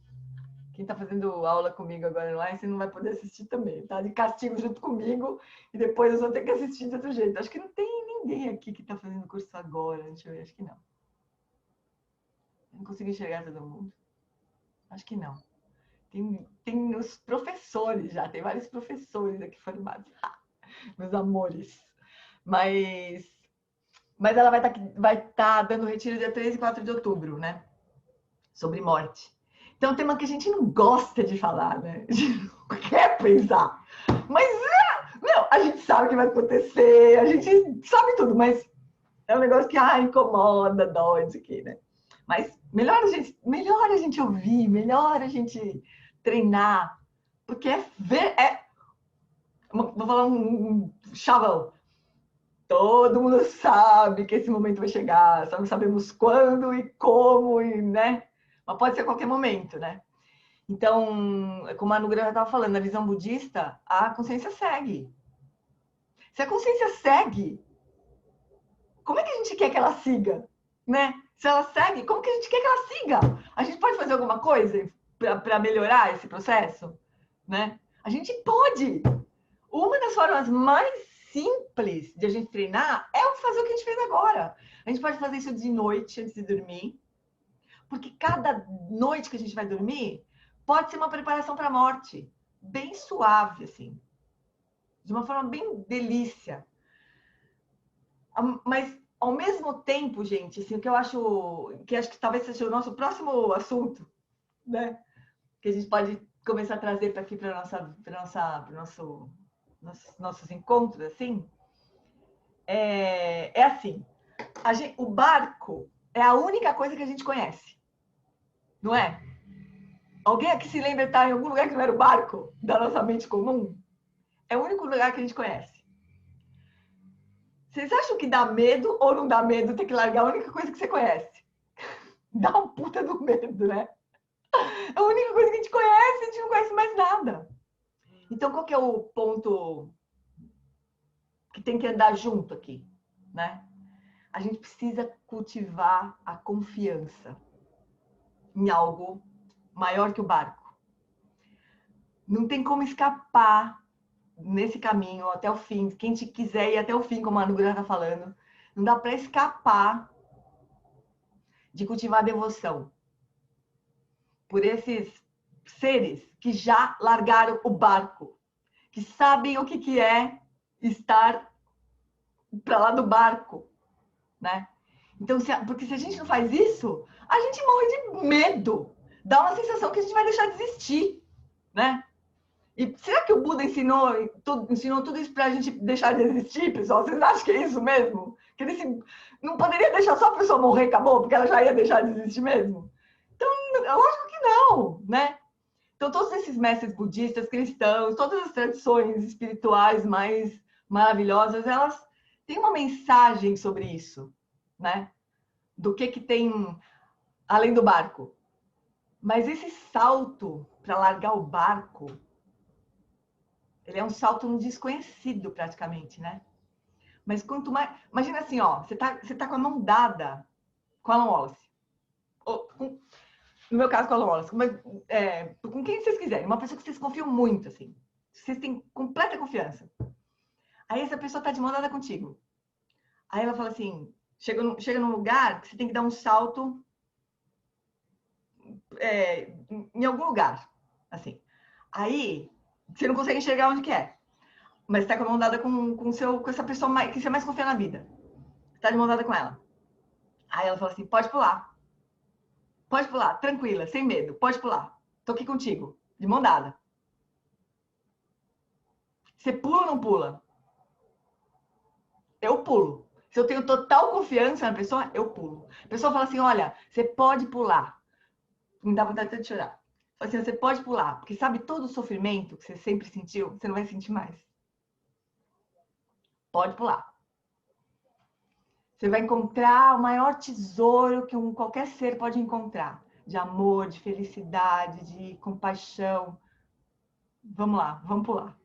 Quem está fazendo aula comigo agora online, você não vai poder assistir também, tá? De castigo junto comigo, e depois eu vou ter que assistir de outro jeito. Acho que não tem ninguém aqui que está fazendo curso agora. Deixa eu ver, acho que não. Não consigo enxergar todo mundo. Acho que não. Tem os professores já, tem vários professores aqui formados. Meus amores. Mas ela vai estar dando retiro dia 3 e 4 de outubro, né? Sobre morte. Então, é um tema que a gente não gosta de falar, né? A gente não quer pensar. Mas, a gente sabe o que vai acontecer, a gente sabe tudo, mas é um negócio que, incomoda, dói isso aqui, né? Mas melhor a gente ouvir, melhor a gente treinar, porque vou falar um chavão. Todo mundo sabe que esse momento vai chegar, só não sabemos quando e como, né? Mas pode ser a qualquer momento, né? Então, como a Anúgrah estava falando, na visão budista, a consciência segue. Se a consciência segue, como é que a gente quer que ela siga? Né? Se ela segue, como que a gente quer que ela siga? A gente pode fazer alguma coisa para melhorar esse processo? Né? A gente pode! Uma das formas mais simples de a gente treinar é fazer o que a gente fez agora. A gente pode fazer isso de noite, antes de dormir. Porque cada noite que a gente vai dormir pode ser uma preparação para a morte. Bem suave, assim. De uma forma bem delícia. Mas, ao mesmo tempo, gente, assim, o que eu acho que talvez seja o nosso próximo assunto, né? Que a gente pode começar a trazer para aqui, para nossos encontros, assim, assim, o barco é a única coisa que a gente conhece, não é? Alguém aqui se lembra de estar em algum lugar que não era o barco da nossa mente comum? É o único lugar que a gente conhece. Vocês acham que dá medo ou não dá medo ter que largar a única coisa que você conhece? Dá um puta do medo, né? É a única coisa que a gente conhece, a gente não conhece mais nada. Então, qual que é o ponto que tem que andar junto aqui, né? A gente precisa cultivar a confiança em algo maior que o barco. Não tem como escapar nesse caminho até o fim. Quem te quiser ir até o fim, como a Anúgrah está falando, não dá para escapar de cultivar a devoção por esses seres que já largaram o barco, que sabem o que é estar para lá do barco, né? Então, porque se a gente não faz isso, a gente morre de medo. Dá uma sensação que a gente vai deixar de existir, né? E será que o Buda ensinou tudo isso para a gente deixar de existir, pessoal? Vocês acham que é isso mesmo? Que ele não poderia deixar só a pessoa morrer e acabou, porque ela já ia deixar de existir mesmo? Então, lógico que não, né? Então, todos esses mestres budistas, cristãos, todas as tradições espirituais mais maravilhosas, elas têm uma mensagem sobre isso, né? Do que tem além do barco. Mas esse salto para largar o barco, ele é um salto no desconhecido, praticamente, né? Mas quanto mais... Imagina assim, ó, você tá com a mão dada com Alan Wallace. No meu caso, com Alan Wallace. Mas, com quem vocês quiserem. Uma pessoa que vocês confiam muito, assim. Vocês têm completa confiança. Aí essa pessoa tá de mão dada contigo. Aí ela fala assim, chega num lugar que você tem que dar um salto em algum lugar, assim. Aí, você não consegue enxergar onde que é. Mas tá com a mão dada com essa pessoa que você mais confia na vida. Tá de mão dada com ela. Aí ela fala assim, pode pular. Pode pular, tranquila, sem medo. Pode pular. Tô aqui contigo. De mão dada. Você pula ou não pula? Eu pulo. Se eu tenho total confiança na pessoa, eu pulo. A pessoa fala assim, olha, você pode pular. Me dá vontade de chorar. Fala assim, você pode pular. Porque sabe todo o sofrimento que você sempre sentiu? Você não vai sentir mais. Pode pular. Você vai encontrar o maior tesouro que qualquer ser pode encontrar. De amor, de felicidade, de compaixão. Vamos lá, vamos pular.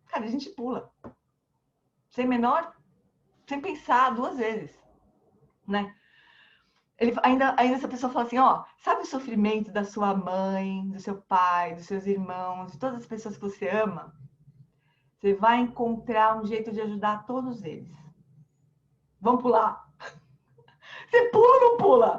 Cara, a gente pula. Sem pensar duas vezes, né? Ainda essa pessoa fala assim, ó, sabe o sofrimento da sua mãe, do seu pai, dos seus irmãos, de todas as pessoas que você ama? Você vai encontrar um jeito de ajudar todos eles. Vamos pular. Você pula ou não pula?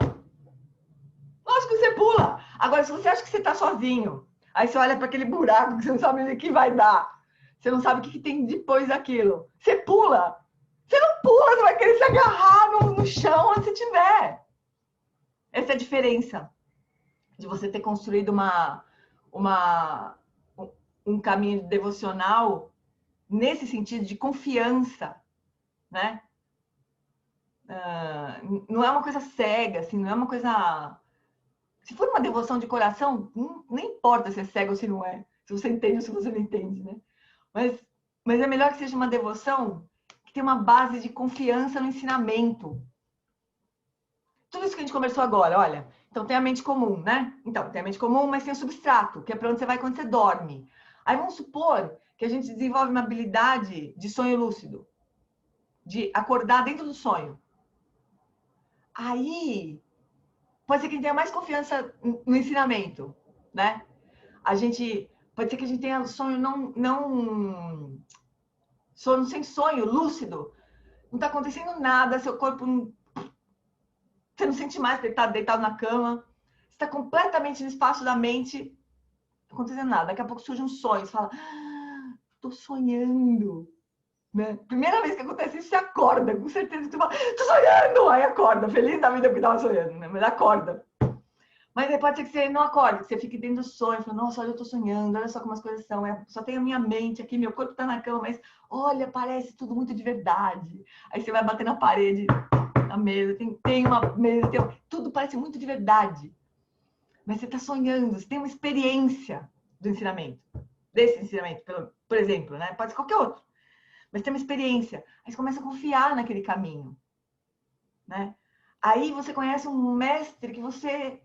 Lógico que você pula. Agora, se você acha que você está sozinho, aí você olha para aquele buraco que você não sabe o que vai dar. Você não sabe o que tem depois daquilo. Você pula. Você não pula, você vai querer se agarrar no chão onde você estiver. Essa é a diferença de você ter construído um caminho devocional nesse sentido de confiança, né? Não é uma coisa cega, assim, não é uma coisa... Se for uma devoção de coração, nem importa se é cego ou se não é. Se você entende ou se você não entende, né? Mas é melhor que seja uma devoção que tem uma base de confiança no ensinamento. Tudo isso que a gente conversou agora, olha. Então, tem a mente comum, né? Então, tem a mente comum, mas tem o substrato, que é para onde você vai quando você dorme. Aí, vamos supor que a gente desenvolve uma habilidade de sonho lúcido. De acordar dentro do sonho. Aí, pode ser que a gente tenha mais confiança no ensinamento, né? Pode ser que a gente tenha sonho sono sem sonho, lúcido. Não está acontecendo nada, seu corpo não... Você não sente mais deitado na cama. Você está completamente no espaço da mente. Não está acontecendo nada. Daqui a pouco surge um sonho. Você fala, tô sonhando. Né? Primeira vez que acontece isso, você acorda. Com certeza você fala, tô sonhando. Aí acorda, feliz da vida porque estava sonhando. Né? Mas acorda. Mas aí pode ser que você não acorde, que você fique dentro do sonho, fala, nossa, olha, eu tô sonhando, olha só como as coisas são, só tem a minha mente aqui, meu corpo tá na cama, mas olha, parece tudo muito de verdade. Aí você vai bater na parede, na mesa, tem uma mesa, tudo parece muito de verdade. Mas você tá sonhando, você tem uma experiência do ensinamento, desse ensinamento, por exemplo, né? Pode ser qualquer outro, mas tem uma experiência. Aí você começa a confiar naquele caminho, né? Aí você conhece um mestre que você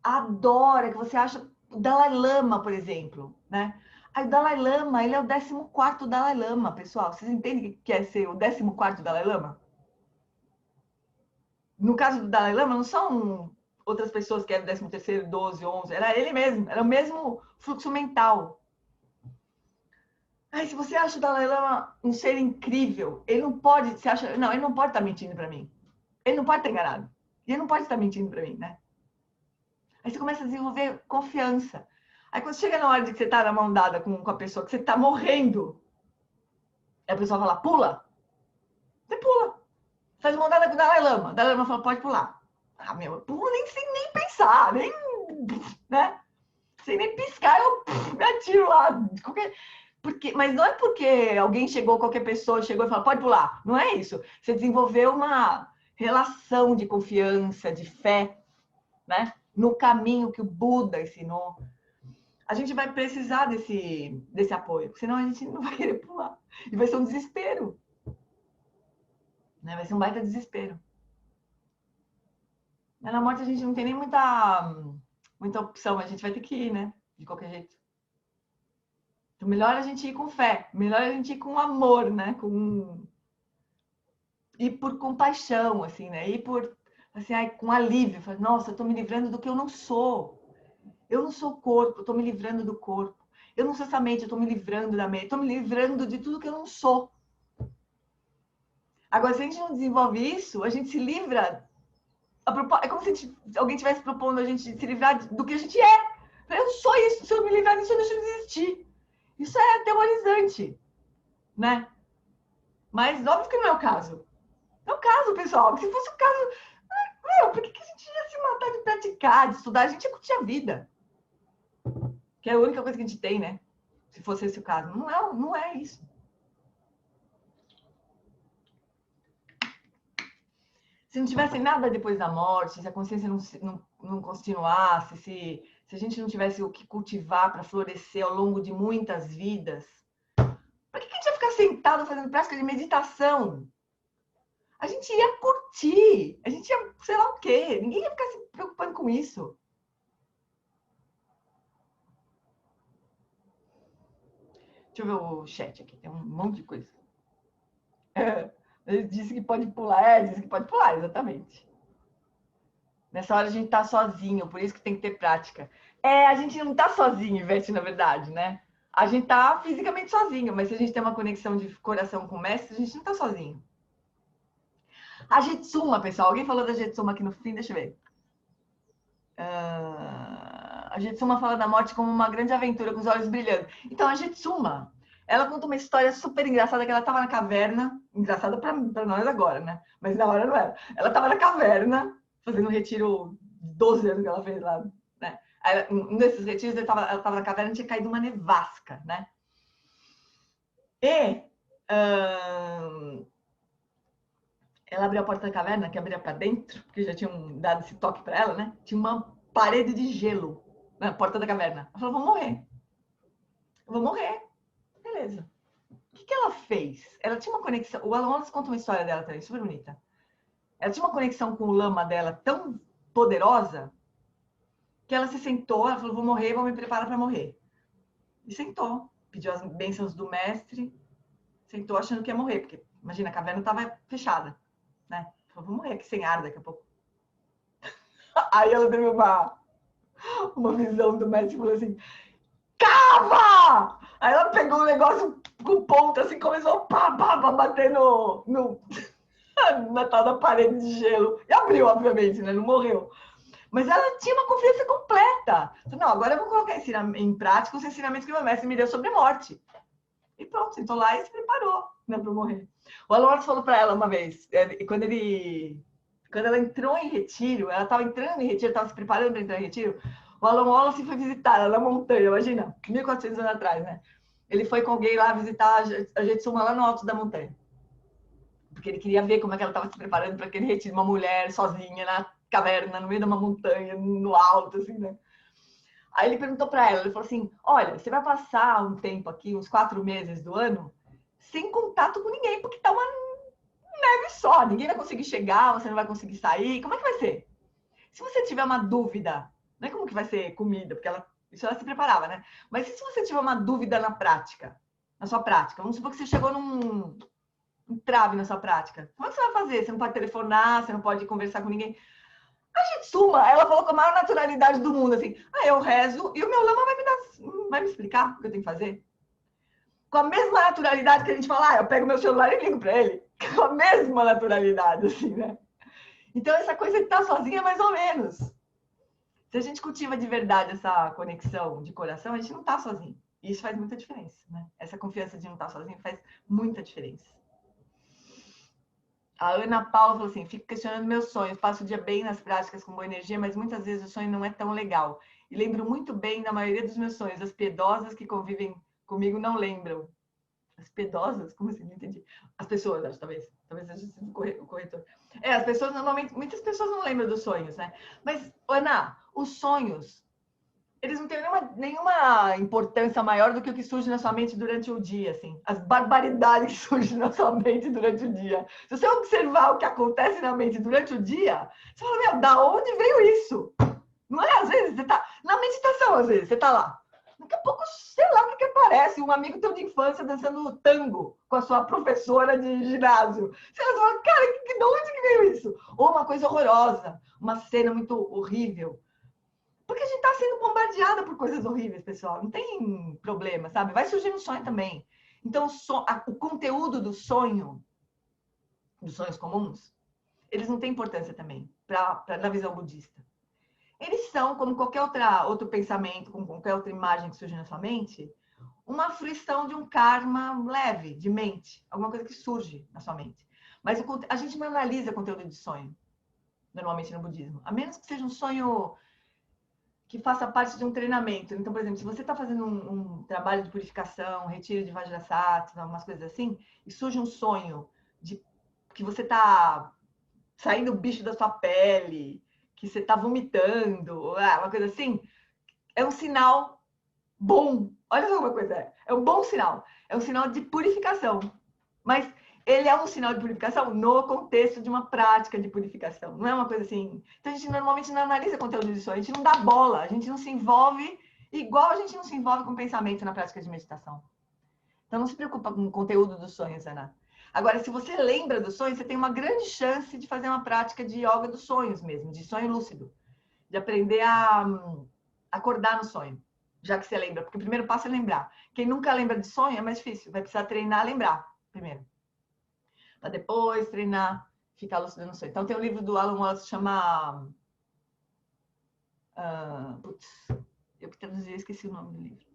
adora, que você acha... O Dalai Lama, por exemplo, né? Aí o Dalai Lama, ele é o 14º Dalai Lama, pessoal. Vocês entendem o que é ser o 14º Dalai Lama? No caso do Dalai Lama, não são outras pessoas que eram 13º, 12, 11. Era ele mesmo, era o mesmo fluxo mental. Aí, se você acha o Dalai Lama um ser incrível, ele não pode... Não, ele não pode estar mentindo para mim. Ele não pode estar enganado. E ele não pode estar mentindo para mim, né? Aí você começa a desenvolver confiança. Aí quando chega na hora de que você está na mão dada com a pessoa, que você está morrendo, e a pessoa fala, pula. Você pula. Você está de mão dada com o Dalai Lama. O Dalai Lama fala, pode pular. Ah, meu, pula sem nem pensar, nem... Né? sem nem piscar, eu me atiro lá. Mas não é porque alguém chegou, qualquer pessoa chegou e falou, pode pular. Não é isso. Você desenvolveu uma relação de confiança, de fé, né? No caminho que o Buda ensinou. A gente vai precisar desse apoio, senão a gente não vai querer pular. E vai ser um desespero. Né? Vai ser um baita desespero. Na morte a gente não tem nem muita opção, a gente vai ter que ir, né? De qualquer jeito. Então, melhor a gente ir com fé, melhor a gente ir com amor, né? Ir por compaixão, assim, né? Ir por, assim, com alívio. Nossa, eu tô me livrando do que eu não sou. Eu não sou o corpo, eu tô me livrando do corpo. Eu não sou essa mente, eu tô me livrando da mente. Eu tô me livrando de tudo que eu não sou. Agora, se a gente não desenvolve isso, a gente se livra. É como se alguém estivesse propondo a gente se livrar do que a gente é. Eu não sou isso. Se eu me livrar disso, eu deixo de existir. Isso é aterrorizante, né? Mas óbvio que não é o caso. Não é o caso, pessoal. Se fosse o caso, por que a gente ia se matar de praticar, de estudar? A gente ia curtir a vida. Que é a única coisa que a gente tem, né? Se fosse esse o caso. Não é isso. Se não tivesse nada depois da morte, se a consciência não continuasse, se a gente não tivesse o que cultivar para florescer ao longo de muitas vidas, para que a gente ia ficar sentado fazendo prática de meditação? A gente ia curtir, a gente ia, sei lá o quê, ninguém ia ficar se preocupando com isso. Deixa eu ver o chat aqui, tem um monte de coisa. Ele disse que pode pular, disse que pode pular, exatamente. Nessa hora a gente tá sozinho, por isso que tem que ter prática. A gente não tá sozinho, Ivete, na verdade, né? A gente tá fisicamente sozinho, mas se a gente tem uma conexão de coração com o mestre, a gente não tá sozinho. A Jetsuma, pessoal. Alguém falou da Jetsuma aqui no fim? Deixa eu ver. A Jetsuma fala da morte como uma grande aventura com os olhos brilhando. Então, a Jetsuma, ela conta uma história super engraçada que ela estava na caverna. Engraçada para nós agora, né? Mas na hora não era. Ela estava na caverna, fazendo um retiro 12 anos que ela fez lá, né? Aí, um desses retiros, ela estava na caverna e tinha caído uma nevasca, né? E ela abriu a porta da caverna, que abria para dentro, porque já tinham dado esse toque para ela, né? Tinha uma parede de gelo na porta da caverna. Ela falou, vou morrer. Eu vou morrer. Beleza. O que ela fez? Ela tinha uma conexão... O Alan Wallace conta uma história dela também, super bonita. Ela tinha uma conexão com o lama dela tão poderosa que ela se sentou, ela falou, vou morrer, vou me preparar para morrer. E sentou. Pediu as bênçãos do mestre. Sentou achando que ia morrer, porque, imagina, a caverna estava fechada. Né? Falou, vou morrer aqui sem ar daqui a pouco. Aí ela teve uma visão do mestre e falou assim, cava! Aí ela pegou um negócio com ponta, assim, começou a bater na tal da parede de gelo. E abriu, obviamente, né? Não morreu. Mas ela tinha uma confiança completa. Falei, não, agora eu vou colocar em prática os ensinamentos que meu mestre me deu sobre morte. E pronto, sentou lá e se preparou, né, para morrer. O Alan Wallace falou para ela uma vez, quando ela entrou em retiro, ela estava entrando em retiro, estava se preparando para entrar em retiro, o Alan Wallace foi visitar ela na montanha, imagina, 1400 anos atrás, né? Ele foi com alguém lá visitar a Jetsuma lá no alto da montanha. Porque ele queria ver como é que ela estava se preparando para aquele retiro, uma mulher sozinha na caverna, no meio de uma montanha, no alto, assim, né? Aí ele perguntou para ela, ele falou assim, olha, você vai passar um tempo aqui, uns 4 meses do ano, sem contato com ninguém, porque tá uma neve só, ninguém vai conseguir chegar, você não vai conseguir sair, como é que vai ser? Se você tiver uma dúvida, não é como que vai ser comida, porque isso ela se preparava, né? Mas se você tiver uma dúvida na sua prática, vamos supor que você chegou num trave na sua prática, como é que você vai fazer? Você não pode telefonar, você não pode conversar com ninguém. A Jetsuma, ela falou com a maior naturalidade do mundo, assim, eu rezo e o meu lama vai me explicar o que eu tenho que fazer. Com a mesma naturalidade que a gente fala, eu pego meu celular e ligo para ele. Com a mesma naturalidade, assim, né? Então, essa coisa de estar sozinha é mais ou menos. Se a gente cultiva de verdade essa conexão de coração, a gente não está sozinho. E isso faz muita diferença, né? Essa confiança de não estar sozinho faz muita diferença. A Ana Paula falou assim, fico questionando meus sonhos, passo o dia bem nas práticas com boa energia, mas muitas vezes o sonho não é tão legal. e lembro muito bem da maioria dos meus sonhos. As piedosas que convivem comigo não lembram. As piedosas? Como assim? Não entendi. As pessoas, acho, talvez. Talvez seja o corretor. As pessoas, normalmente, muitas pessoas não lembram dos sonhos, né? Mas, Ana, os sonhos, eles não têm nenhuma importância maior do que o que surge na sua mente durante o dia, assim. As barbaridades que surgem na sua mente durante o dia. Se você observar o que acontece na mente durante o dia, você fala, meu, da onde veio isso? Não é? Às vezes, você tá na meditação, às vezes, você tá lá. Daqui a pouco, sei lá o que aparece. Um amigo teu de infância dançando tango com a sua professora de ginásio. Você fala, cara, de onde que veio isso? Ou uma coisa horrorosa, uma cena muito horrível. Porque a gente está sendo bombardeada por coisas horríveis, pessoal. Não tem problema, sabe? Vai surgir no sonho também. Então, o conteúdo do sonho, dos sonhos comuns, eles não têm importância também, na visão budista. Eles são, como qualquer outro pensamento, como qualquer outra imagem que surge na sua mente, uma fruição de um karma leve, de mente. Alguma coisa que surge na sua mente. Mas a gente não analisa conteúdo de sonho, normalmente no budismo. A menos que seja um sonho que faça parte de um treinamento. Então, por exemplo, se você está fazendo um trabalho de purificação, um retiro de Vajrasattva, umas coisas assim, e surge um sonho de que você está saindo o bicho da sua pele, que você está vomitando, uma coisa assim, é um sinal bom. Olha só uma coisa, é um bom sinal. É um sinal de purificação. Mas ele é um sinal de purificação no contexto de uma prática de purificação. Não é uma coisa assim... Então, a gente normalmente não analisa conteúdo de sonho, a gente não dá bola, a gente não se envolve igual a gente não se envolve com pensamento na prática de meditação. Então, não se preocupa com o conteúdo dos sonhos, Ana. Agora, se você lembra dos sonhos, você tem uma grande chance de fazer uma prática de yoga dos sonhos mesmo, de sonho lúcido. De aprender a acordar no sonho, já que você lembra. Porque o primeiro passo é lembrar. Quem nunca lembra de sonho é mais difícil. Vai precisar treinar a lembrar primeiro. Para depois treinar, ficar lúcido no sonho. Então, tem um livro do Alan Watts que chama... eu que traduzi, esqueci o nome do livro.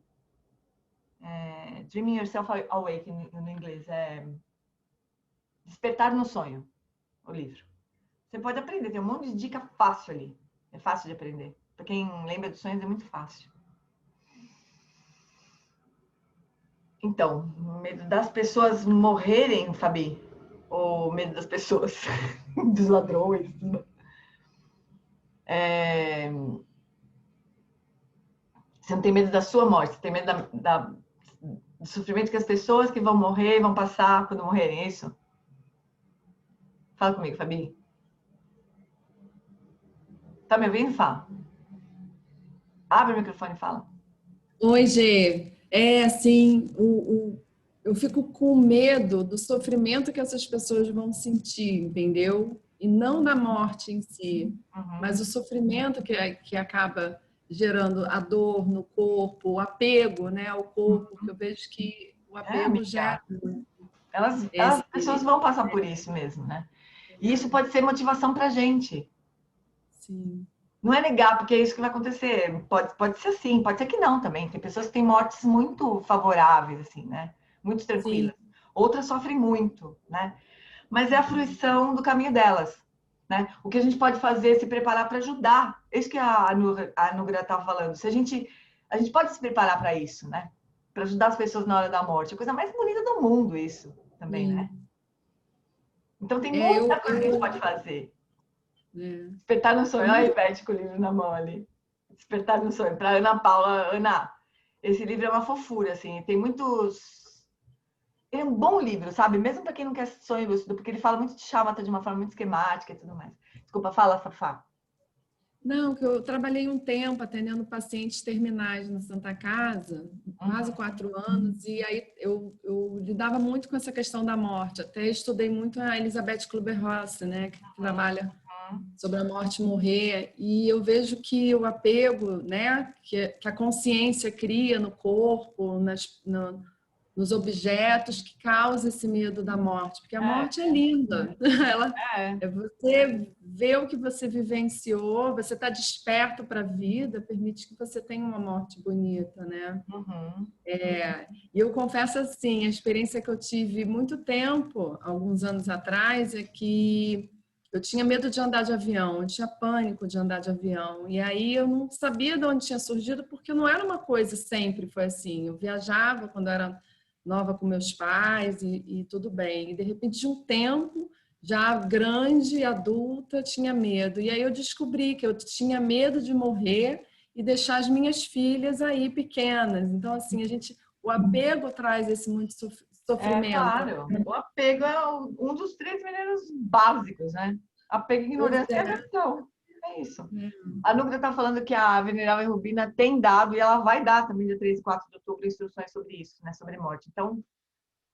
Dreaming Yourself Awake, no inglês. Despertar no Sonho, o livro. Você pode aprender, tem um monte de dica fácil ali. É fácil de aprender. Para quem lembra dos sonhos, é muito fácil. Então, medo das pessoas morrerem, Fabi? Ou medo das pessoas, dos ladrões? Você não tem medo da sua morte, você tem medo do sofrimento que as pessoas que vão morrer vão passar quando morrerem, é isso? Fala comigo, Fabi. Tá me ouvindo? Fala. Abre o microfone e fala. Oi, Gê. Assim, eu fico com medo do sofrimento que essas pessoas vão sentir, entendeu? E não da morte em si, mas o sofrimento que acaba gerando a dor no corpo, o apego, né, ao corpo, que eu vejo que o apego gera... As pessoas vão passar por isso mesmo, né? E isso pode ser motivação pra gente. Sim. Não é negar, porque é isso que vai acontecer. Pode ser assim, pode ser que não também. Tem pessoas que têm mortes muito favoráveis, assim, né? Muito tranquilas. Sim. Outras sofrem muito, né? Mas é a fruição do caminho delas, né? O que a gente pode fazer é se preparar para ajudar. É isso que a Anugrah estava falando. A gente pode se preparar para isso, né? Para ajudar as pessoas na hora da morte. É a coisa mais bonita do mundo, isso também, né? Então tem muita coisa que a gente pode fazer. Despertar no sonho. Olha a Ivete com o livro na mão ali. Despertar no sonho. Para Ana Paula. Ana, esse livro é uma fofura, assim. Tem muitos... Ele é um bom livro, sabe? Mesmo para quem não quer sonho lúcido, porque ele fala muito de Shamatha de uma forma muito esquemática e tudo mais. Desculpa, fala, Fafá. Não, que eu trabalhei um tempo atendendo pacientes terminais na Santa Casa, quase 4 anos, e aí eu lidava muito com essa questão da morte. Até estudei muito a Elizabeth Kübler-Ross, né, que trabalha sobre a morte e morrer, e eu vejo que o apego, né, que a consciência cria no corpo, nos objetos, que causa esse medo da morte, porque a morte é linda. É você ver o que você vivenciou, você está desperto para a vida, permite que você tenha uma morte bonita, né? E eu confesso assim, a experiência que eu tive muito tempo, alguns anos atrás, é que Eu tinha medo de andar de avião, eu tinha pânico de andar de avião. E aí eu não sabia de onde tinha surgido, porque não era uma coisa sempre foi assim. Eu viajava quando eu era nova com meus pais e tudo bem. E de repente, de um tempo, já grande, adulta, tinha medo. E aí eu descobri que eu tinha medo de morrer e deixar as minhas filhas aí pequenas. Então, assim, o apego traz esse muito sofrimento. Claro. O apego é um dos 3 venenos básicos, né? Apego, ignorância e aversão. É isso. A Núbia está falando que a Venerável Rubina tem dado, e ela vai dar também dia 3 e 4 de outubro instruções sobre isso, né? Sobre morte. Então,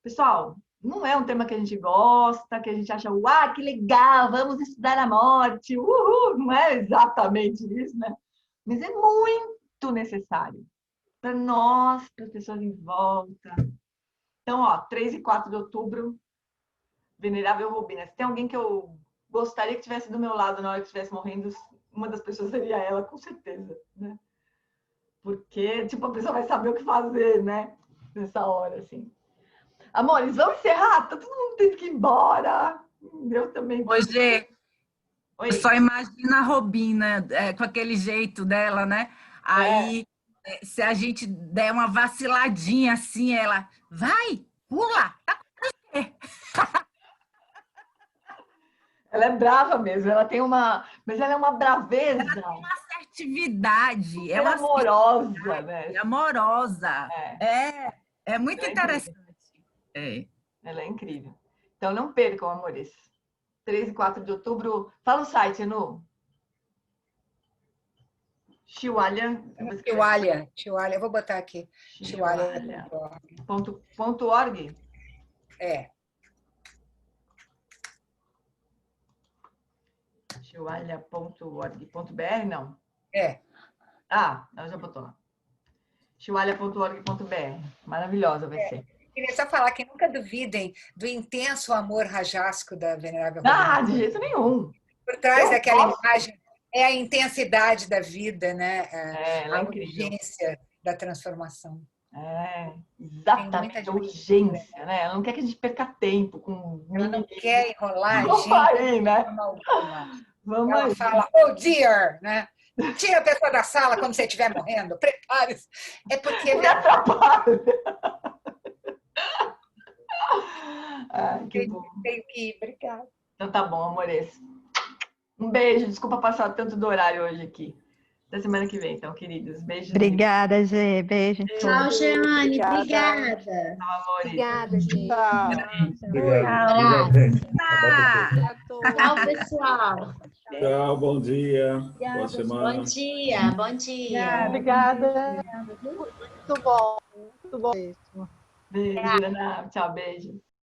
pessoal, não é um tema que a gente gosta, que a gente acha, que legal, vamos estudar a morte, uhul! Não é exatamente isso, né? Mas é muito necessário para nós, para as pessoas em volta. Então, 3 e 4 de outubro, Venerável Rubina. Se tem alguém que eu gostaria que estivesse do meu lado na hora que estivesse morrendo, uma das pessoas seria ela, com certeza, né? Porque, tipo, a pessoa vai saber o que fazer, né? Nessa hora, assim. Amores, vamos encerrar? Tá todo mundo tendo que ir embora. Eu também. Oi, Gê. Oi. Só imagina a Robina com aquele jeito dela, né? Aí, se a gente der uma vaciladinha assim, ela vai, pula, tá com você. Ela é brava mesmo, ela tem mas ela é uma braveza. Ela tem uma assertividade. É amorosa, né? É amorosa. É muito interessante. Ela é incrível. Então, não percam, amores. 3 e 4 de outubro. Fala o site, Anu. Chihuahua. Eu vou botar aqui. Chihuahua.org? Chihuahua.org.br, não? Ela já botou lá. chihuahua.org.br. Maravilhosa vai ser. Queria só falar que nunca duvidem do intenso amor rajasco da Venerável Rubina. De jeito nenhum. Por trás daquela imagem é a intensidade da vida, né? Ela a urgência da transformação. Exatamente, a urgência, né? Ela não quer que a gente perca tempo com... Ela não quer enrolar a gente. Aí, né? Ela fala, oh dear, né? Tira a pessoa da sala quando você estiver morrendo, prepare-se. É porque... Me atrapalha. Que bom. Tenho que ir, obrigada. Então tá bom, amores. Um beijo, desculpa passar tanto do horário hoje aqui. Até semana que vem, então, queridos. Beijos. Obrigada, Gê. Beijo. Tchau, Jeane. Obrigada. Tchau, amores. Obrigada, Gê. Tchau, pessoal. Tchau, bom dia. Boa semana. Bom dia, bom dia. Obrigada. Muito bom. Muito bom. Beijo, Ana. Tchau, beijo.